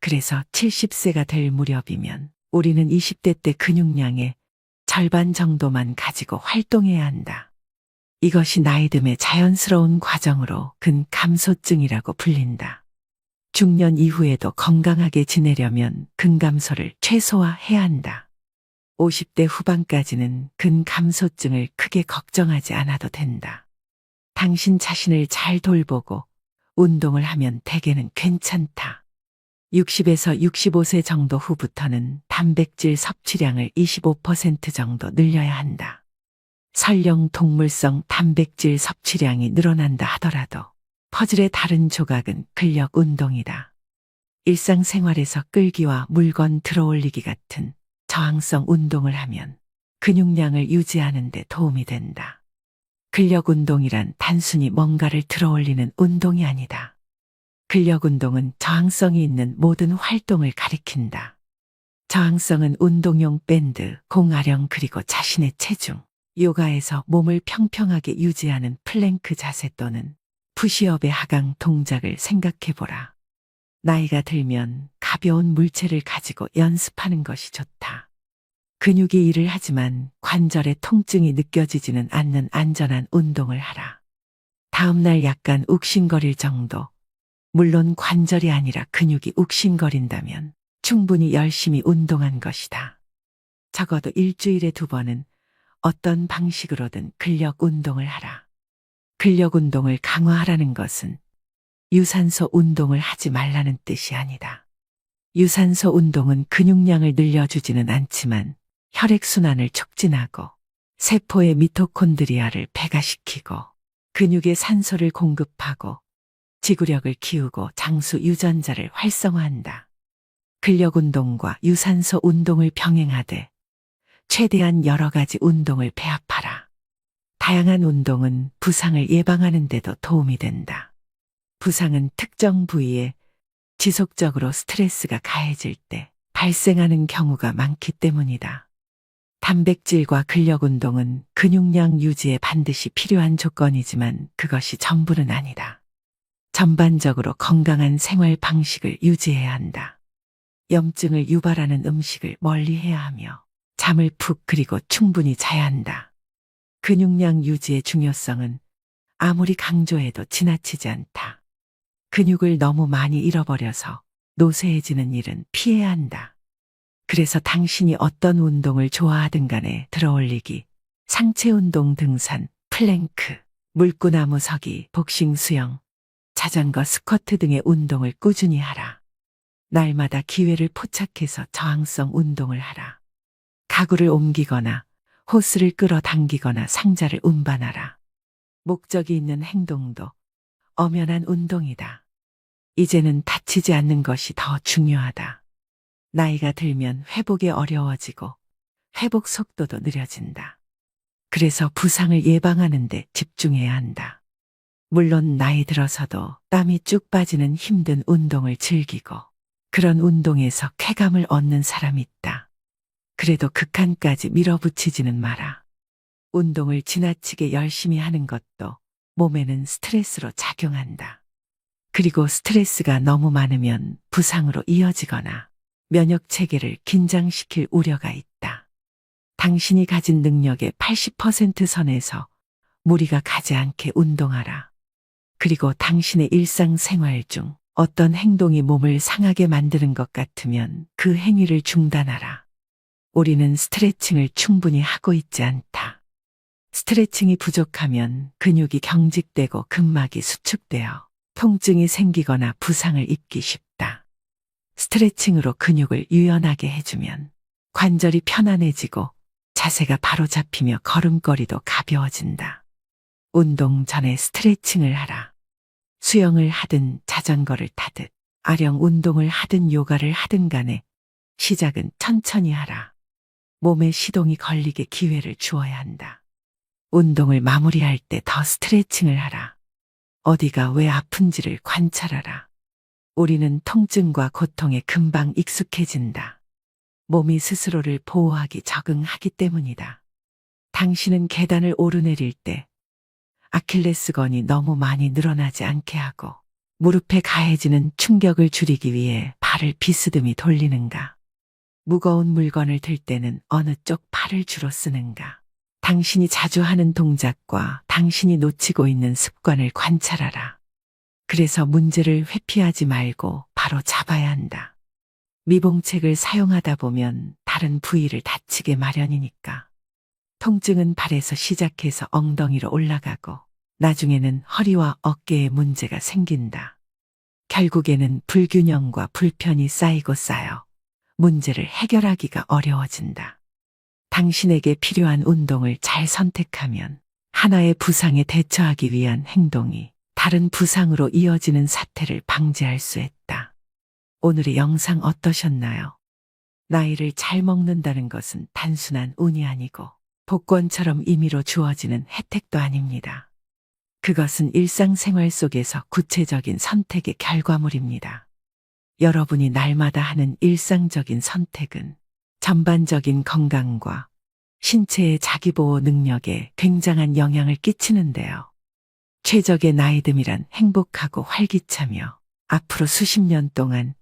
그래서 70세가 될 무렵이면 우리는 20대 때 근육량의 절반 정도만 가지고 활동해야 한다. 이것이 나이듦의 자연스러운 과정으로 근감소증이라고 불린다. 중년 이후에도 건강하게 지내려면 근감소를 최소화해야 한다. 50대 후반까지는 근감소증을 크게 걱정하지 않아도 된다. 당신 자신을 잘 돌보고 운동을 하면 대개는 괜찮다. 60에서 65세 정도 후부터는 단백질 섭취량을 25% 정도 늘려야 한다. 설령 동물성 단백질 섭취량이 늘어난다 하더라도 퍼즐의 다른 조각은 근력 운동이다. 일상생활에서 끌기와 물건 들어올리기 같은 저항성 운동을 하면 근육량을 유지하는 데 도움이 된다. 근력 운동이란 단순히 뭔가를 들어올리는 운동이 아니다. 근력 운동은 저항성이 있는 모든 활동을 가리킨다. 저항성은 운동용 밴드, 공아령 그리고 자신의 체중, 요가에서 몸을 평평하게 유지하는 플랭크 자세 또는 푸시업의 하강 동작을 생각해보라. 나이가 들면 가벼운 물체를 가지고 연습하는 것이 좋다. 근육이 일을 하지만 관절에 통증이 느껴지지는 않는 안전한 운동을 하라. 다음날 약간 욱신거릴 정도. 물론 관절이 아니라 근육이 욱신거린다면 충분히 열심히 운동한 것이다. 적어도 일주일에 2번은 어떤 방식으로든 근력 운동을 하라. 근력 운동을 강화하라는 것은 유산소 운동을 하지 말라는 뜻이 아니다. 유산소 운동은 근육량을 늘려주지는 않지만 혈액순환을 촉진하고 세포의 미토콘드리아를 배가시키고 근육에 산소를 공급하고 지구력을 키우고 장수 유전자를 활성화한다. 근력 운동과 유산소 운동을 병행하되 최대한 여러 가지 운동을 배합하라. 다양한 운동은 부상을 예방하는 데도 도움이 된다. 부상은 특정 부위에 지속적으로 스트레스가 가해질 때 발생하는 경우가 많기 때문이다. 단백질과 근력 운동은 근육량 유지에 반드시 필요한 조건이지만 그것이 전부는 아니다. 전반적으로 건강한 생활 방식을 유지해야 한다. 염증을 유발하는 음식을 멀리해야 하며 잠을 푹 그리고 충분히 자야 한다. 근육량 유지의 중요성은 아무리 강조해도 지나치지 않다. 근육을 너무 많이 잃어버려서 노쇠해지는 일은 피해야 한다. 그래서 당신이 어떤 운동을 좋아하든 간에 들어올리기, 상체 운동 등산, 플랭크, 물구나무 서기, 복싱 수영, 자전거 스쿼트 등의 운동을 꾸준히 하라. 날마다 기회를 포착해서 저항성 운동을 하라. 가구를 옮기거나 호스를 끌어당기거나 상자를 운반하라. 목적이 있는 행동도 엄연한 운동이다. 이제는 다치지 않는 것이 더 중요하다. 나이가 들면 회복이 어려워지고 회복 속도도 느려진다. 그래서 부상을 예방하는 데 집중해야 한다. 물론 나이 들어서도 땀이 쭉 빠지는 힘든 운동을 즐기고 그런 운동에서 쾌감을 얻는 사람이 있다. 그래도 극한까지 밀어붙이지는 마라. 운동을 지나치게 열심히 하는 것도 몸에는 스트레스로 작용한다. 그리고 스트레스가 너무 많으면 부상으로 이어지거나 면역 체계를 긴장시킬 우려가 있다. 당신이 가진 능력의 80% 선에서 무리가 가지 않게 운동하라. 그리고 당신의 일상생활 중 어떤 행동이 몸을 상하게 만드는 것 같으면 그 행위를 중단하라. 우리는 스트레칭을 충분히 하고 있지 않다. 스트레칭이 부족하면 근육이 경직되고 근막이 수축되어 통증이 생기거나 부상을 입기 쉽다. 스트레칭으로 근육을 유연하게 해주면 관절이 편안해지고 자세가 바로 잡히며 걸음걸이도 가벼워진다. 운동 전에 스트레칭을 하라. 수영을 하든 자전거를 타든 아령 운동을 하든 요가를 하든 간에 시작은 천천히 하라. 몸에 시동이 걸리게 기회를 주어야 한다. 운동을 마무리할 때 더 스트레칭을 하라. 어디가 왜 아픈지를 관찰하라. 우리는 통증과 고통에 금방 익숙해진다. 몸이 스스로를 보호하기 적응하기 때문이다. 당신은 계단을 오르내릴 때 아킬레스건이 너무 많이 늘어나지 않게 하고 무릎에 가해지는 충격을 줄이기 위해 발을 비스듬히 돌리는가? 무거운 물건을 들 때는 어느 쪽 팔을 주로 쓰는가? 당신이 자주 하는 동작과 당신이 놓치고 있는 습관을 관찰하라. 그래서 문제를 회피하지 말고 바로 잡아야 한다. 미봉책을 사용하다 보면 다른 부위를 다치게 마련이니까. 통증은 발에서 시작해서 엉덩이로 올라가고 나중에는 허리와 어깨에 문제가 생긴다. 결국에는 불균형과 불편이 쌓이고 쌓여 문제를 해결하기가 어려워진다. 당신에게 필요한 운동을 잘 선택하면 하나의 부상에 대처하기 위한 행동이 다른 부상으로 이어지는 사태를 방지할 수 있다. 오늘의 영상 어떠셨나요? 나이를 잘 먹는다는 것은 단순한 운이 아니고 복권처럼 임의로 주어지는 혜택도 아닙니다. 그것은 일상생활 속에서 구체적인 선택의 결과물입니다. 여러분이 날마다 하는 일상적인 선택은 전반적인 건강과 신체의 자기보호 능력에 굉장한 영향을 끼치는데요. 최적의 나이듦이란 행복하고 활기차며 앞으로 수십 년 동안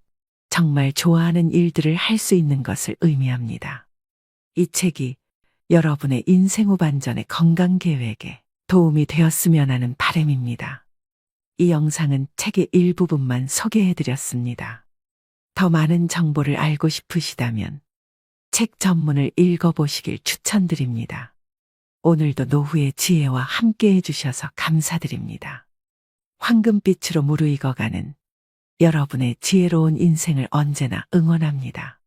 정말 좋아하는 일들을 할 수 있는 것을 의미합니다. 이 책이 여러분의 인생 후반전의 건강 계획에 도움이 되었으면 하는 바람입니다. 이 영상은 책의 일부분만 소개해드렸습니다. 더 많은 정보를 알고 싶으시다면 책 전문을 읽어보시길 추천드립니다. 오늘도 노후의 지혜와 함께 해주셔서 감사드립니다. 황금빛으로 무르익어가는 여러분의 지혜로운 인생을 언제나 응원합니다.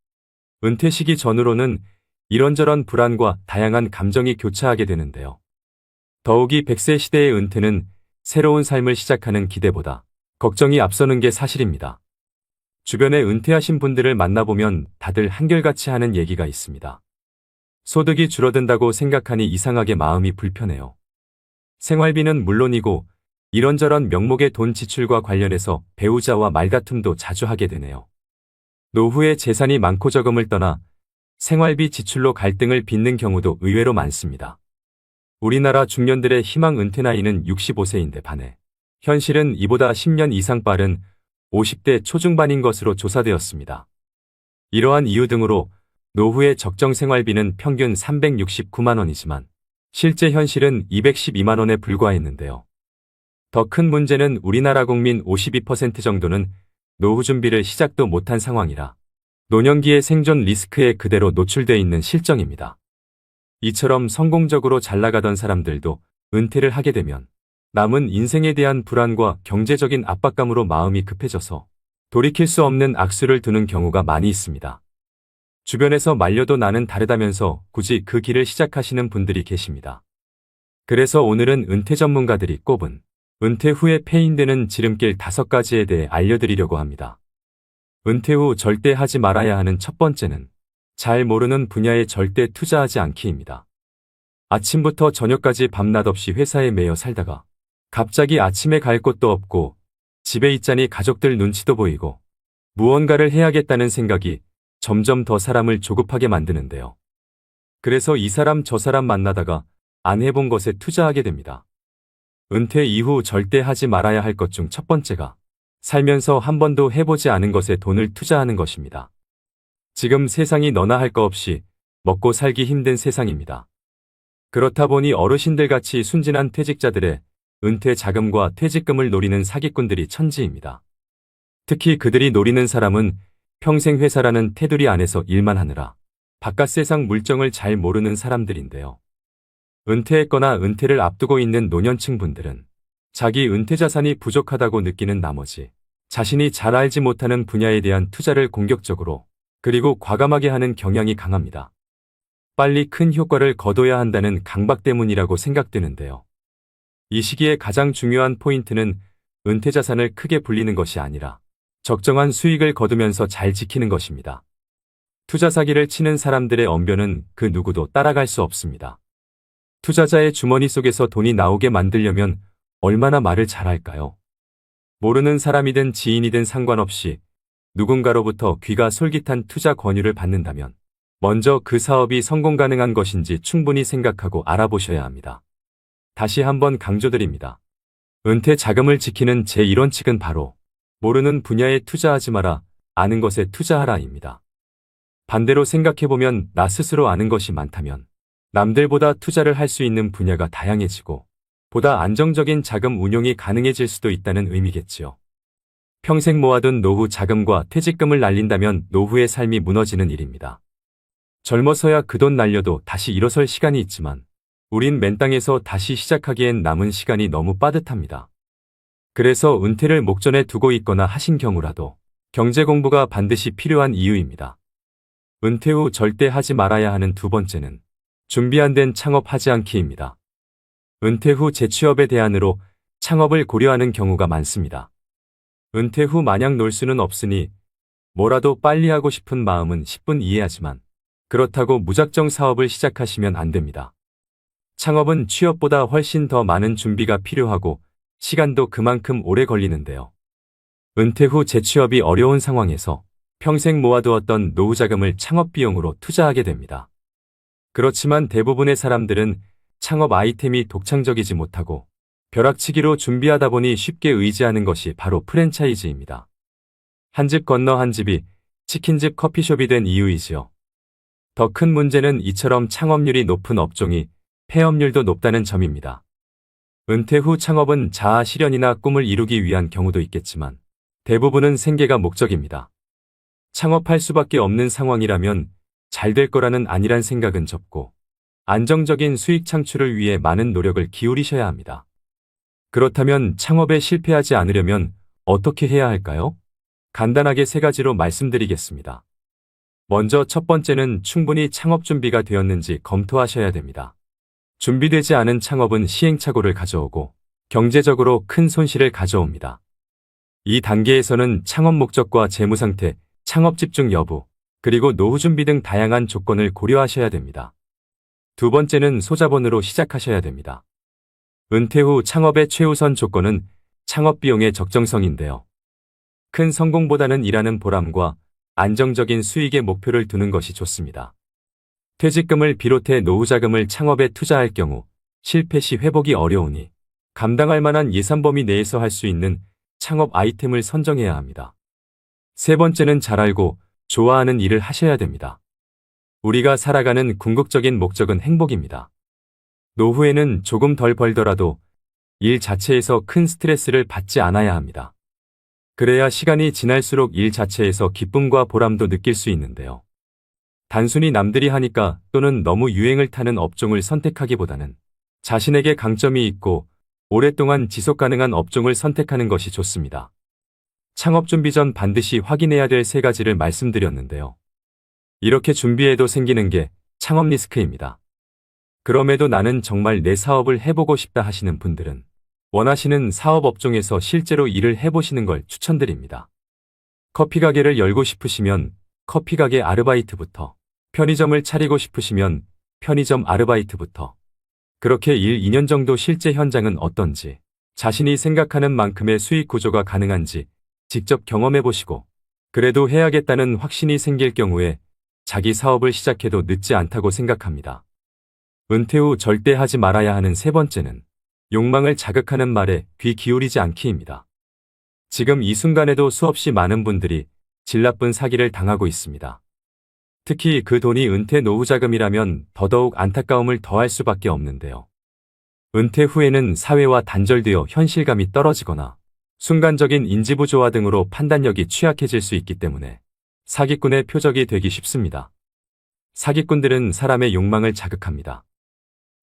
은퇴 시기 전후로는 이런저런 불안과 다양한 감정이 교차하게 되는데요. 더욱이 100세 시대의 은퇴는 새로운 삶을 시작하는 기대보다 걱정이 앞서는 게 사실입니다. 주변에 은퇴하신 분들을 만나보면 다들 한결같이 하는 얘기가 있습니다. 소득이 줄어든다고 생각하니 이상하게 마음이 불편해요. 생활비는 물론이고 이런저런 명목의 돈 지출과 관련해서 배우자와 말다툼도 자주 하게 되네요. 노후에 재산이 많고 적음을 떠나 생활비 지출로 갈등을 빚는 경우도 의외로 많습니다. 우리나라 중년들의 희망 은퇴 나이는 65세인데 반해 현실은 이보다 10년 이상 빠른 50대 초중반인 것으로 조사되었습니다. 이러한 이유 등으로 노후의 적정 생활비는 평균 369만 원이지만 실제 현실은 212만 원에 불과했는데요. 더 큰 문제는 우리나라 국민 52% 정도는 노후 준비를 시작도 못한 상황이라 노년기의 생존 리스크에 그대로 노출돼 있는 실정입니다. 이처럼 성공적으로 잘 나가던 사람들도 은퇴를 하게 되면 남은 인생에 대한 불안과 경제적인 압박감으로 마음이 급해져서 돌이킬 수 없는 악수를 두는 경우가 많이 있습니다. 주변에서 말려도 나는 다르다면서 굳이 그 길을 시작하시는 분들이 계십니다. 그래서 오늘은 은퇴 전문가들이 꼽은 은퇴 후에 패인되는 지름길 5가지에 대해 알려드리려고 합니다. 은퇴 후 절대 하지 말아야 하는 첫 번째는 잘 모르는 분야에 절대 투자하지 않기입니다. 아침부터 저녁까지 밤낮 없이 회사에 매여 살다가 갑자기 아침에 갈 곳도 없고 집에 있자니 가족들 눈치도 보이고 무언가를 해야겠다는 생각이 점점 더 사람을 조급하게 만드는데요. 그래서 이 사람 저 사람 만나다가 안 해본 것에 투자하게 됩니다. 은퇴 이후 절대 하지 말아야 할 것 중 첫 번째가 살면서 한 번도 해보지 않은 것에 돈을 투자하는 것입니다. 지금 세상이 너나 할 거 없이 먹고 살기 힘든 세상입니다. 그렇다 보니 어르신들 같이 순진한 퇴직자들의 은퇴 자금과 퇴직금을 노리는 사기꾼들이 천지입니다. 특히 그들이 노리는 사람은 평생 회사라는 테두리 안에서 일만 하느라 바깥 세상 물정을 잘 모르는 사람들인데요. 은퇴했거나 은퇴를 앞두고 있는 노년층 분들은 자기 은퇴 자산이 부족하다고 느끼는 나머지 자신이 잘 알지 못하는 분야에 대한 투자를 공격적으로 그리고 과감하게 하는 경향이 강합니다. 빨리 큰 효과를 거둬야 한다는 강박 때문이라고 생각되는데요. 이 시기에 가장 중요한 포인트는 은퇴 자산을 크게 불리는 것이 아니라 적정한 수익을 거두면서 잘 지키는 것입니다. 투자 사기를 치는 사람들의 언변은 그 누구도 따라갈 수 없습니다. 투자자의 주머니 속에서 돈이 나오게 만들려면 얼마나 말을 잘할까요? 모르는 사람이든 지인이든 상관없이 누군가로부터 귀가 솔깃한 투자 권유를 받는다면 먼저 그 사업이 성공 가능한 것인지 충분히 생각하고 알아보셔야 합니다. 다시 한번 강조드립니다. 은퇴 자금을 지키는 제1원칙은 바로 모르는 분야에 투자하지 마라, 아는 것에 투자하라입니다. 반대로 생각해보면 나 스스로 아는 것이 많다면 남들보다 투자를 할 수 있는 분야가 다양해지고 보다 안정적인 자금 운용이 가능해질 수도 있다는 의미겠지요. 평생 모아둔 노후 자금과 퇴직금을 날린다면 노후의 삶이 무너지는 일입니다. 젊어서야 그 돈 날려도 다시 일어설 시간이 있지만 우린 맨 땅에서 다시 시작하기엔 남은 시간이 너무 빠듯합니다. 그래서 은퇴를 목전에 두고 있거나 하신 경우라도 경제 공부가 반드시 필요한 이유입니다. 은퇴 후 절대 하지 말아야 하는 두 번째는 준비 안 된 창업하지 않기입니다. 은퇴 후 재취업의 대안으로 창업을 고려하는 경우가 많습니다. 은퇴 후 마냥 놀 수는 없으니 뭐라도 빨리 하고 싶은 마음은 10분 이해하지만 그렇다고 무작정 사업을 시작하시면 안 됩니다. 창업은 취업보다 훨씬 더 많은 준비가 필요하고 시간도 그만큼 오래 걸리는데요. 은퇴 후 재취업이 어려운 상황에서 평생 모아두었던 노후 자금을 창업 비용으로 투자하게 됩니다. 그렇지만 대부분의 사람들은 창업 아이템이 독창적이지 못하고 벼락치기로 준비하다 보니 쉽게 의지하는 것이 바로 프랜차이즈입니다. 한 집 건너 한 집이 치킨집 커피숍이 된 이유이지요. 더 큰 문제는 이처럼 창업률이 높은 업종이 폐업률도 높다는 점입니다. 은퇴 후 창업은 자아 실현이나 꿈을 이루기 위한 경우도 있겠지만 대부분은 생계가 목적입니다. 창업할 수밖에 없는 상황이라면 잘 될 거라는 안일한 생각은 접고 안정적인 수익 창출을 위해 많은 노력을 기울이셔야 합니다. 그렇다면 창업에 실패하지 않으려면 어떻게 해야 할까요? 간단하게 세 가지로 말씀드리겠습니다. 먼저 첫 번째는 충분히 창업 준비가 되었는지 검토하셔야 됩니다. 준비되지 않은 창업은 시행착오를 가져오고 경제적으로 큰 손실을 가져옵니다. 이 단계에서는 창업 목적과 재무 상태, 창업 집중 여부, 그리고 노후 준비 등 다양한 조건을 고려하셔야 됩니다. 두 번째는 소자본으로 시작하셔야 됩니다. 은퇴 후 창업의 최우선 조건은 창업 비용의 적정성인데요. 큰 성공보다는 일하는 보람과 안정적인 수익의 목표를 두는 것이 좋습니다. 퇴직금을 비롯해 노후 자금을 창업에 투자할 경우 실패 시 회복이 어려우니 감당할 만한 예산 범위 내에서 할 수 있는 창업 아이템을 선정해야 합니다. 세 번째는 잘 알고 좋아하는 일을 하셔야 됩니다. 우리가 살아가는 궁극적인 목적은 행복입니다. 노후에는 조금 덜 벌더라도 일 자체에서 큰 스트레스를 받지 않아야 합니다. 그래야 시간이 지날수록 일 자체에서 기쁨과 보람도 느낄 수 있는데요. 단순히 남들이 하니까 또는 너무 유행을 타는 업종을 선택하기보다는 자신에게 강점이 있고 오랫동안 지속 가능한 업종을 선택하는 것이 좋습니다. 창업 준비 전 반드시 확인해야 될 세 가지를 말씀드렸는데요. 이렇게 준비해도 생기는 게 창업 리스크입니다. 그럼에도 나는 정말 내 사업을 해보고 싶다 하시는 분들은 원하시는 사업 업종에서 실제로 일을 해보시는 걸 추천드립니다. 커피 가게를 열고 싶으시면 커피 가게 아르바이트부터, 편의점을 차리고 싶으시면 편의점 아르바이트부터, 그렇게 1, 2년 정도 실제 현장은 어떤지, 자신이 생각하는 만큼의 수익 구조가 가능한지 직접 경험해 보시고, 그래도 해야겠다는 확신이 생길 경우에 자기 사업을 시작해도 늦지 않다고 생각합니다. 은퇴 후 절대 하지 말아야 하는 세 번째는 욕망을 자극하는 말에 귀 기울이지 않기입니다. 지금 이 순간에도 수없이 많은 분들이 질 나쁜 사기를 당하고 있습니다. 특히 그 돈이 은퇴 노후 자금이라면 더더욱 안타까움을 더할 수밖에 없는데요. 은퇴 후에는 사회와 단절되어 현실감이 떨어지거나 순간적인 인지부조화 등으로 판단력이 취약해질 수 있기 때문에 사기꾼의 표적이 되기 쉽습니다. 사기꾼들은 사람의 욕망을 자극합니다.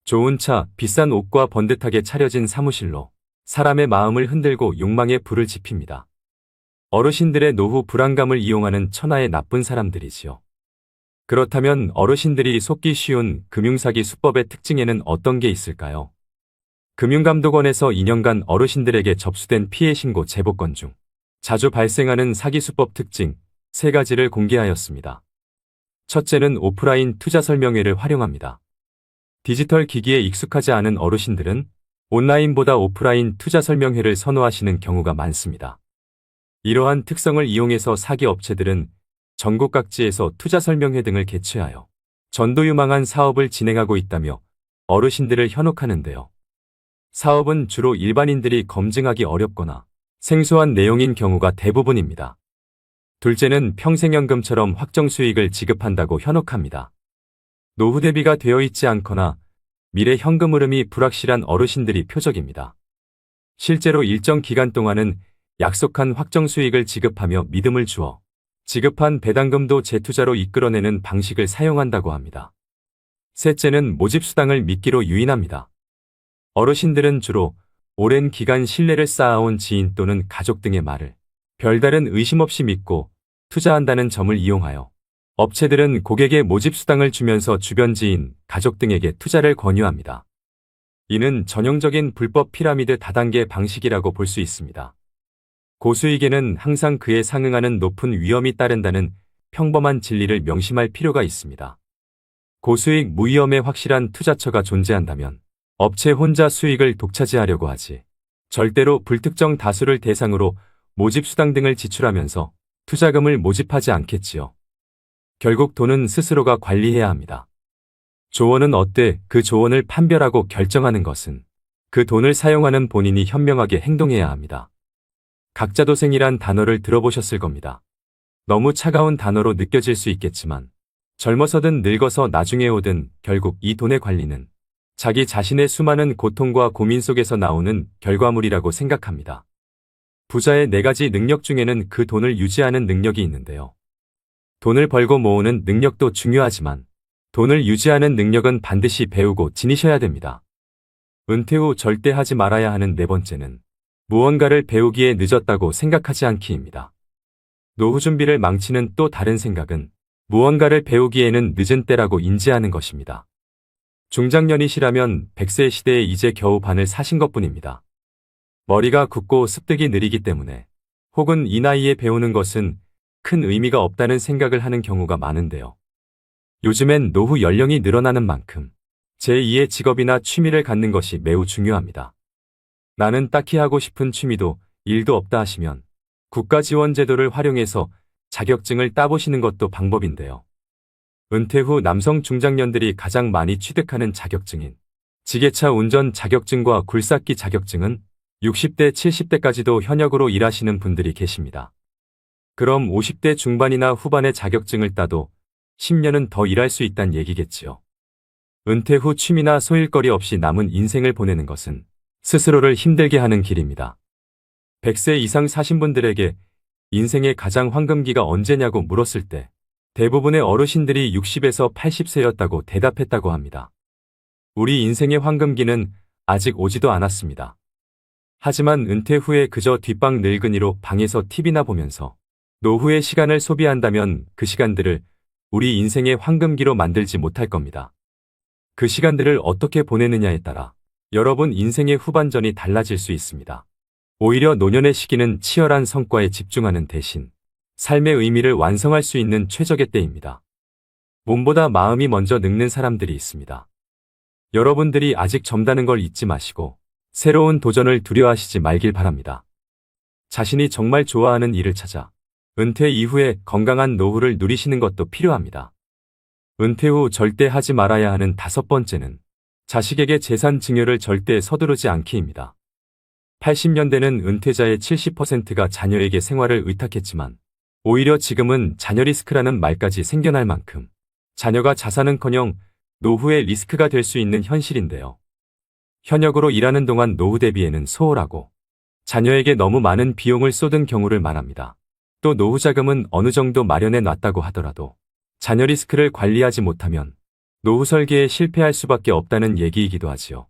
좋은 차, 비싼 옷과 번듯하게 차려진 사무실로 사람의 마음을 흔들고 욕망의 불을 지핍니다. 어르신들의 노후 불안감을 이용하는 천하의 나쁜 사람들이지요. 그렇다면 어르신들이 속기 쉬운 금융사기 수법의 특징에는 어떤 게 있을까요? 금융감독원에서 2년간 어르신들에게 접수된 피해 신고 제보 건 중 자주 발생하는 사기 수법 특징 3가지를 공개하였습니다. 첫째는 오프라인 투자 설명회를 활용합니다. 디지털 기기에 익숙하지 않은 어르신들은 온라인보다 오프라인 투자 설명회를 선호하시는 경우가 많습니다. 이러한 특성을 이용해서 사기 업체들은 전국 각지에서 투자 설명회 등을 개최하여 전도유망한 사업을 진행하고 있다며 어르신들을 현혹하는데요. 사업은 주로 일반인들이 검증하기 어렵거나 생소한 내용인 경우가 대부분입니다. 둘째는 평생연금처럼 확정 수익을 지급한다고 현혹합니다. 노후 대비가 되어 있지 않거나 미래 현금 흐름이 불확실한 어르신들이 표적입니다. 실제로 일정 기간 동안은 약속한 확정 수익을 지급하며 믿음을 주어 지급한 배당금도 재투자로 이끌어내는 방식을 사용한다고 합니다. 셋째는 모집수당을 미끼로 유인합니다. 어르신들은 주로 오랜 기간 신뢰를 쌓아온 지인 또는 가족 등의 말을 별다른 의심 없이 믿고 투자한다는 점을 이용하여 업체들은 고객의 모집수당을 주면서 주변 지인, 가족 등에게 투자를 권유합니다. 이는 전형적인 불법 피라미드 다단계 방식이라고 볼 수 있습니다. 고수익에는 항상 그에 상응하는 높은 위험이 따른다는 평범한 진리를 명심할 필요가 있습니다. 고수익 무위험의 확실한 투자처가 존재한다면 업체 혼자 수익을 독차지하려고 하지 절대로 불특정 다수를 대상으로 모집수당 등을 지출하면서 투자금을 모집하지 않겠지요. 결국 돈은 스스로가 관리해야 합니다. 조언은 어때? 그 조언을 판별하고 결정하는 것은 그 돈을 사용하는 본인이 현명하게 행동해야 합니다. 각자도생이란 단어를 들어보셨을 겁니다. 너무 차가운 단어로 느껴질 수 있겠지만 젊어서든 늙어서 나중에 오든 결국 이 돈의 관리는 자기 자신의 수많은 고통과 고민 속에서 나오는 결과물이라고 생각합니다. 부자의 4가지 능력 중에는 그 돈을 유지하는 능력이 있는데요. 돈을 벌고 모으는 능력도 중요하지만 돈을 유지하는 능력은 반드시 배우고 지니셔야 됩니다. 은퇴 후 절대 하지 말아야 하는 4번째는 무언가를 배우기에 늦었다고 생각하지 않기입니다. 노후 준비를 망치는 또 다른 생각은 무언가를 배우기에는 늦은 때라고 인지하는 것입니다. 중장년이시라면 100세 시대에 이제 겨우 반을 사신 것뿐입니다. 머리가 굳고 습득이 느리기 때문에 혹은 이 나이에 배우는 것은 큰 의미가 없다는 생각을 하는 경우가 많은데요. 요즘엔 노후 연령이 늘어나는 만큼 제2의 직업이나 취미를 갖는 것이 매우 중요합니다. 나는 딱히 하고 싶은 취미도 일도 없다 하시면 국가 지원 제도를 활용해서 자격증을 따보시는 것도 방법인데요. 은퇴 후 남성 중장년들이 가장 많이 취득하는 자격증인 지게차 운전 자격증과 굴삭기 자격증은 60대, 70대까지도 현역으로 일하시는 분들이 계십니다. 그럼 50대 중반이나 후반의 자격증을 따도 10년은 더 일할 수 있다는 얘기겠지요. 은퇴 후 취미나 소일거리 없이 남은 인생을 보내는 것은 스스로를 힘들게 하는 길입니다. 100세 이상 사신 분들에게 인생의 가장 황금기가 언제냐고 물었을 때 대부분의 어르신들이 60에서 80세였다고 대답했다고 합니다. 우리 인생의 황금기는 아직 오지도 않았습니다. 하지만 은퇴 후에 그저 뒷방 늙은이로 방에서 TV나 보면서 노후의 시간을 소비한다면 그 시간들을 우리 인생의 황금기로 만들지 못할 겁니다. 그 시간들을 어떻게 보내느냐에 따라 여러분 인생의 후반전이 달라질 수 있습니다. 오히려 노년의 시기는 치열한 성과에 집중하는 대신 삶의 의미를 완성할 수 있는 최적의 때입니다. 몸보다 마음이 먼저 늙는 사람들이 있습니다. 여러분들이 아직 젊다는 걸 잊지 마시고 새로운 도전을 두려워하시지 말길 바랍니다. 자신이 정말 좋아하는 일을 찾아 은퇴 이후에 건강한 노후를 누리시는 것도 필요합니다. 은퇴 후 절대 하지 말아야 하는 5번째는 자식에게 재산 증여를 절대 서두르지 않기입니다. 80년대는 은퇴자의 70%가 자녀에게 생활을 의탁했지만 오히려 지금은 자녀 리스크라는 말까지 생겨날 만큼 자녀가 자산은커녕 노후의 리스크가 될 수 있는 현실인데요. 현역으로 일하는 동안 노후 대비에는 소홀하고 자녀에게 너무 많은 비용을 쏟은 경우를 말합니다. 또 노후 자금은 어느 정도 마련해 놨다고 하더라도 자녀 리스크를 관리하지 못하면 노후 설계에 실패할 수밖에 없다는 얘기이기도 하지요.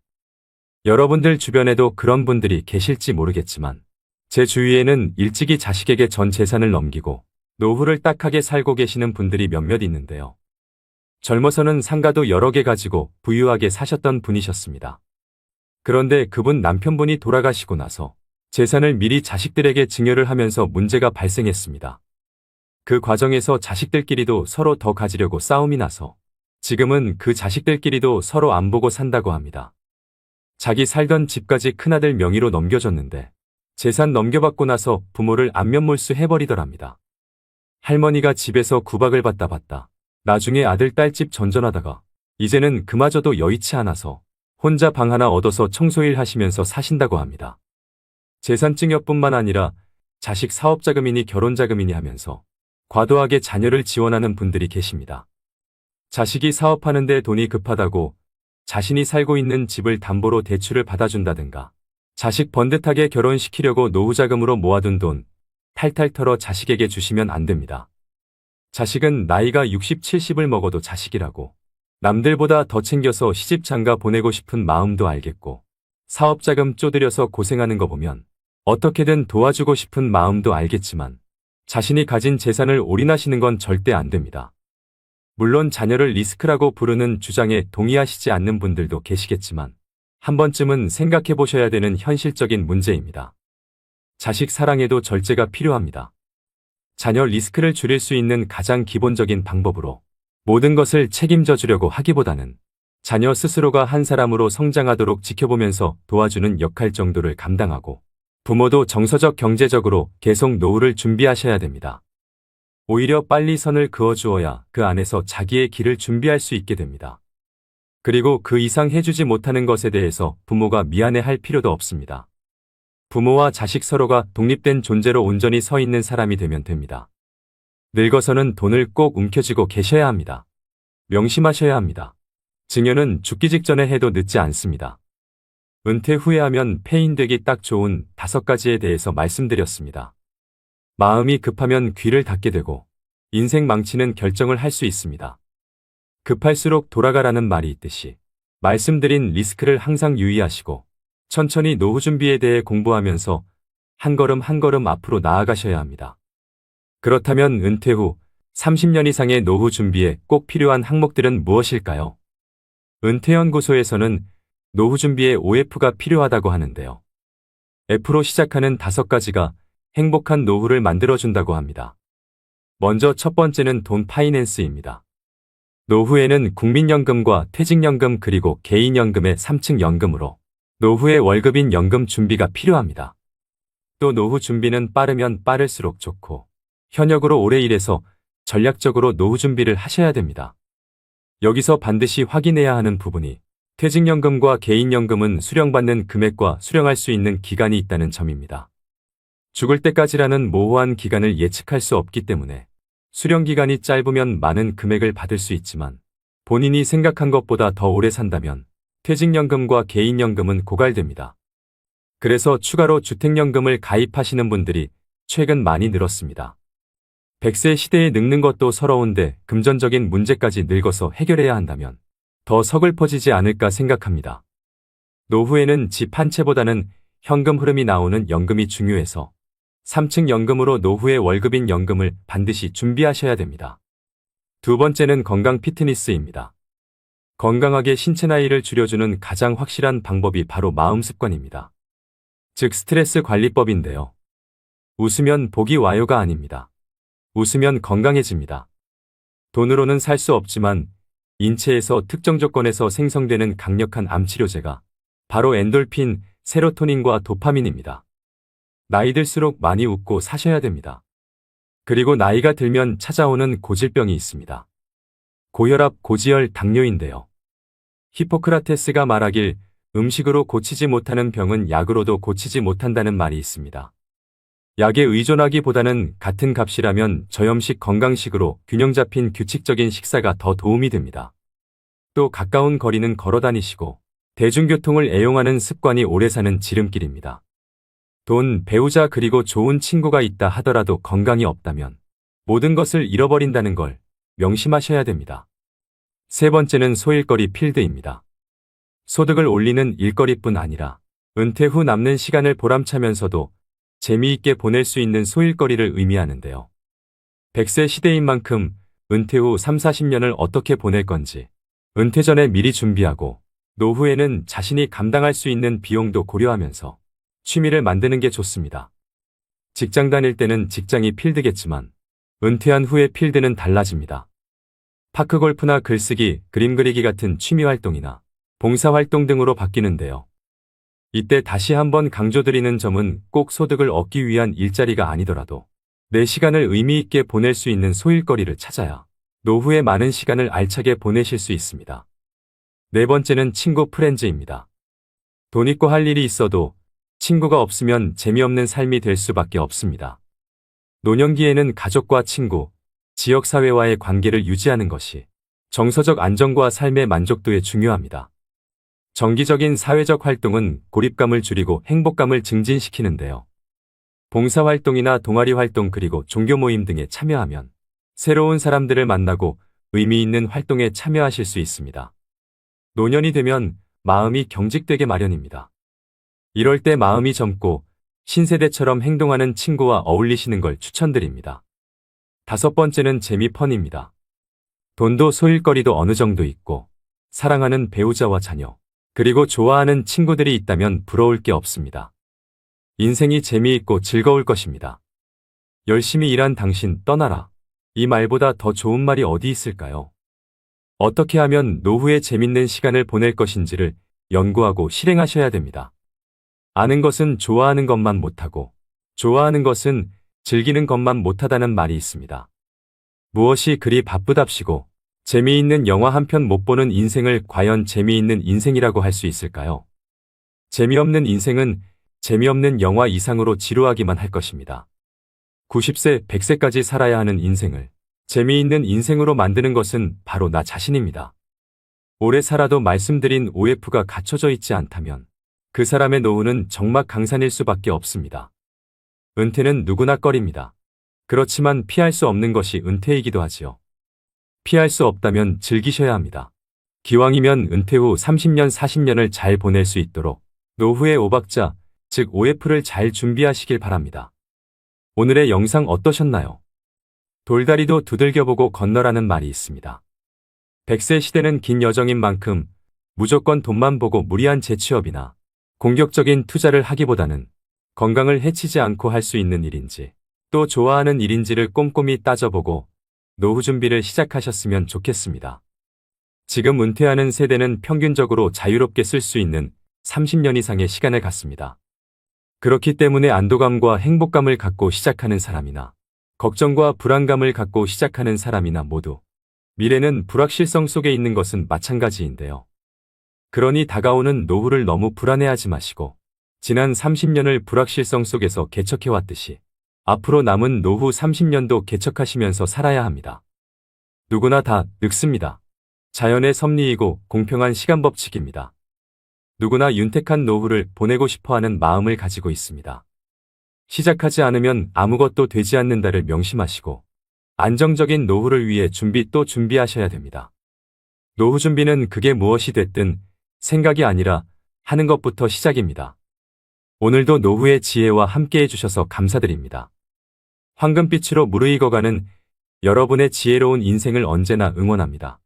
여러분들 주변에도 그런 분들이 계실지 모르겠지만 제 주위에는 일찍이 자식에게 전 재산을 넘기고 노후를 딱하게 살고 계시는 분들이 몇몇 있는데요. 젊어서는 상가도 여러 개 가지고 부유하게 사셨던 분이셨습니다. 그런데 그분 남편분이 돌아가시고 나서 재산을 미리 자식들에게 증여를 하면서 문제가 발생했습니다. 그 과정에서 자식들끼리도 서로 더 가지려고 싸움이 나서 지금은 그 자식들끼리도 서로 안 보고 산다고 합니다. 자기 살던 집까지 큰아들 명의로 넘겨줬는데 재산 넘겨받고 나서 부모를 안면몰수 해버리더랍니다. 할머니가 집에서 구박을 받다 받다 나중에 아들 딸집 전전하다가 이제는 그마저도 여의치 않아서 혼자 방 하나 얻어서 청소일 하시면서 사신다고 합니다. 재산 증여뿐만 아니라 자식 사업자금이니 결혼자금이니 하면서 과도하게 자녀를 지원하는 분들이 계십니다. 자식이 사업하는데 돈이 급하다고 자신이 살고 있는 집을 담보로 대출을 받아준다든가 자식 번듯하게 결혼시키려고 노후자금으로 모아둔 돈 탈탈 털어 자식에게 주시면 안 됩니다. 자식은 나이가 60, 70을 먹어도 자식이라고 남들보다 더 챙겨서 시집 장가 보내고 싶은 마음도 알겠고 사업자금 쪼들여서 고생하는 거 보면 어떻게든 도와주고 싶은 마음도 알겠지만 자신이 가진 재산을 올인하시는 건 절대 안 됩니다. 물론 자녀를 리스크라고 부르는 주장에 동의하시지 않는 분들도 계시겠지만 한 번쯤은 생각해 보셔야 되는 현실적인 문제입니다. 자식 사랑에도 절제가 필요합니다. 자녀 리스크를 줄일 수 있는 가장 기본적인 방법으로 모든 것을 책임져 주려고 하기보다는 자녀 스스로가 한 사람으로 성장하도록 지켜보면서 도와주는 역할 정도를 감당하고 부모도 정서적 경제적으로 계속 노후를 준비하셔야 됩니다. 오히려 빨리 선을 그어주어야 그 안에서 자기의 길을 준비할 수 있게 됩니다. 그리고 그 이상 해주지 못하는 것에 대해서 부모가 미안해할 필요도 없습니다. 부모와 자식 서로가 독립된 존재로 온전히 서 있는 사람이 되면 됩니다. 늙어서는 돈을 꼭 움켜쥐고 계셔야 합니다. 명심하셔야 합니다. 증여는 죽기 직전에 해도 늦지 않습니다. 은퇴 후에 하면 폐인되기 딱 좋은 5가지에 대해서 말씀드렸습니다. 마음이 급하면 귀를 닫게 되고 인생 망치는 결정을 할 수 있습니다. 급할수록 돌아가라는 말이 있듯이 말씀드린 리스크를 항상 유의하시고 천천히 노후 준비에 대해 공부하면서 한 걸음 한 걸음 앞으로 나아가셔야 합니다. 그렇다면 은퇴 후 30년 이상의 노후 준비에 꼭 필요한 항목들은 무엇일까요? 은퇴연구소에서는 노후 준비에 OF가 필요하다고 하는데요. F로 시작하는 5가지가 행복한 노후를 만들어준다고 합니다. 먼저 첫 번째는 돈 파이낸스입니다. 노후에는 국민연금과 퇴직연금 그리고 개인연금의 3층 연금으로 노후의 월급인 연금 준비가 필요합니다. 또 노후 준비는 빠르면 빠를수록 좋고 현역으로 오래 일해서 전략적으로 노후 준비를 하셔야 됩니다. 여기서 반드시 확인해야 하는 부분이 퇴직연금과 개인연금은 수령받는 금액과 수령할 수 있는 기간이 있다는 점입니다. 죽을 때까지라는 모호한 기간을 예측할 수 없기 때문에 수령 기간이 짧으면 많은 금액을 받을 수 있지만 본인이 생각한 것보다 더 오래 산다면 퇴직연금과 개인연금은 고갈됩니다. 그래서 추가로 주택연금을 가입하시는 분들이 최근 많이 늘었습니다. 100세 시대에 늙는 것도 서러운데 금전적인 문제까지 늙어서 해결해야 한다면 더 서글퍼지지 않을까 생각합니다. 노후에는 집 한 채보다는 현금 흐름이 나오는 연금이 중요해서 3층 연금으로 노후의 월급인 연금을 반드시 준비하셔야 됩니다. 두 번째는 건강 피트니스입니다. 건강하게 신체 나이를 줄여주는 가장 확실한 방법이 바로 마음 습관입니다. 즉 스트레스 관리법인데요. 웃으면 복이 와요가 아닙니다. 웃으면 건강해집니다. 돈으로는 살 수 없지만 인체에서 특정 조건에서 생성되는 강력한 암치료제가 바로 엔돌핀, 세로토닌과 도파민입니다. 나이 들수록 많이 웃고 사셔야 됩니다. 그리고 나이가 들면 찾아오는 고질병이 있습니다. 고혈압, 고지혈, 당뇨인데요. 히포크라테스가 말하길 음식으로 고치지 못하는 병은 약으로도 고치지 못한다는 말이 있습니다. 약에 의존하기보다는 같은 값이라면 저염식 건강식으로 균형 잡힌 규칙적인 식사가 더 도움이 됩니다. 또 가까운 거리는 걸어 다니시고 대중교통을 애용하는 습관이 오래 사는 지름길입니다. 돈, 배우자 그리고 좋은 친구가 있다 하더라도 건강이 없다면 모든 것을 잃어버린다는 걸 명심하셔야 됩니다. 세 번째는 소일거리 필드입니다. 소득을 올리는 일거리뿐 아니라 은퇴 후 남는 시간을 보람차면서도 재미있게 보낼 수 있는 소일거리를 의미하는데요. 100세 시대인 만큼 은퇴 후 3, 40년을 어떻게 보낼 건지 은퇴 전에 미리 준비하고 노후에는 자신이 감당할 수 있는 비용도 고려하면서 취미를 만드는 게 좋습니다. 직장 다닐 때는 직장이 필드겠지만 은퇴한 후의 필드는 달라집니다. 파크골프나 글쓰기, 그림 그리기 같은 취미 활동이나 봉사활동 등으로 바뀌는데요. 이때 다시 한번 강조드리는 점은 꼭 소득을 얻기 위한 일자리가 아니더라도 내 시간을 의미 있게 보낼 수 있는 소일거리를 찾아야 노후에 많은 시간을 알차게 보내실 수 있습니다. 네 번째는 친구 프렌즈입니다. 돈 있고 할 일이 있어도 친구가 없으면 재미없는 삶이 될 수밖에 없습니다. 노년기에는 가족과 친구, 지역사회와의 관계를 유지하는 것이 정서적 안정과 삶의 만족도에 중요합니다. 정기적인 사회적 활동은 고립감을 줄이고 행복감을 증진시키는데요. 봉사활동이나 동아리 활동 그리고 종교 모임 등에 참여하면 새로운 사람들을 만나고 의미 있는 활동에 참여하실 수 있습니다. 노년이 되면 마음이 경직되게 마련입니다. 이럴 때 마음이 젊고 신세대처럼 행동하는 친구와 어울리시는 걸 추천드립니다. 다섯 번째는 재미펀입니다. 돈도 소일거리도 어느 정도 있고 사랑하는 배우자와 자녀, 그리고 좋아하는 친구들이 있다면 부러울 게 없습니다. 인생이 재미있고 즐거울 것입니다. 열심히 일한 당신 떠나라. 이 말보다 더 좋은 말이 어디 있을까요? 어떻게 하면 노후에 재밌는 시간을 보낼 것인지를 연구하고 실행하셔야 됩니다. 아는 것은 좋아하는 것만 못하고 좋아하는 것은 즐기는 것만 못하다는 말이 있습니다. 무엇이 그리 바쁘답시고 재미있는 영화 한 편 못 보는 인생을 과연 재미있는 인생이라고 할 수 있을까요? 재미없는 인생은 재미없는 영화 이상으로 지루하기만 할 것입니다. 90세, 100세까지 살아야 하는 인생을 재미있는 인생으로 만드는 것은 바로 나 자신입니다. 오래 살아도 말씀드린 OF가 갖춰져 있지 않다면 그 사람의 노후는 적막강산일 수밖에 없습니다. 은퇴는 누구나 꺼립니다. 그렇지만 피할 수 없는 것이 은퇴이기도 하지요. 피할 수 없다면 즐기셔야 합니다. 기왕이면 은퇴 후 30년, 40년을 잘 보낼 수 있도록 노후의 오박자, 즉 OF를 잘 준비하시길 바랍니다. 오늘의 영상 어떠셨나요? 돌다리도 두들겨보고 건너라는 말이 있습니다. 100세 시대는 긴 여정인 만큼 무조건 돈만 보고 무리한 재취업이나 공격적인 투자를 하기보다는 건강을 해치지 않고 할 수 있는 일인지 또 좋아하는 일인지를 꼼꼼히 따져보고 노후 준비를 시작하셨으면 좋겠습니다. 지금 은퇴하는 세대는 평균적으로 자유롭게 쓸 수 있는 30년 이상의 시간을 갖습니다. 그렇기 때문에 안도감과 행복감을 갖고 시작하는 사람이나 걱정과 불안감을 갖고 시작하는 사람이나 모두 미래는 불확실성 속에 있는 것은 마찬가지인데요. 그러니 다가오는 노후를 너무 불안해하지 마시고 지난 30년을 불확실성 속에서 개척해왔듯이 앞으로 남은 노후 30년도 개척하시면서 살아야 합니다. 누구나 다 늙습니다. 자연의 섭리이고 공평한 시간 법칙입니다. 누구나 윤택한 노후를 보내고 싶어하는 마음을 가지고 있습니다. 시작하지 않으면 아무것도 되지 않는다를 명심하시고 안정적인 노후를 위해 준비 또 준비하셔야 됩니다. 노후 준비는 그게 무엇이 됐든 생각이 아니라 하는 것부터 시작입니다. 오늘도 노후의 지혜와 함께 해주셔서 감사드립니다. 황금빛으로 무르익어가는 여러분의 지혜로운 인생을 언제나 응원합니다.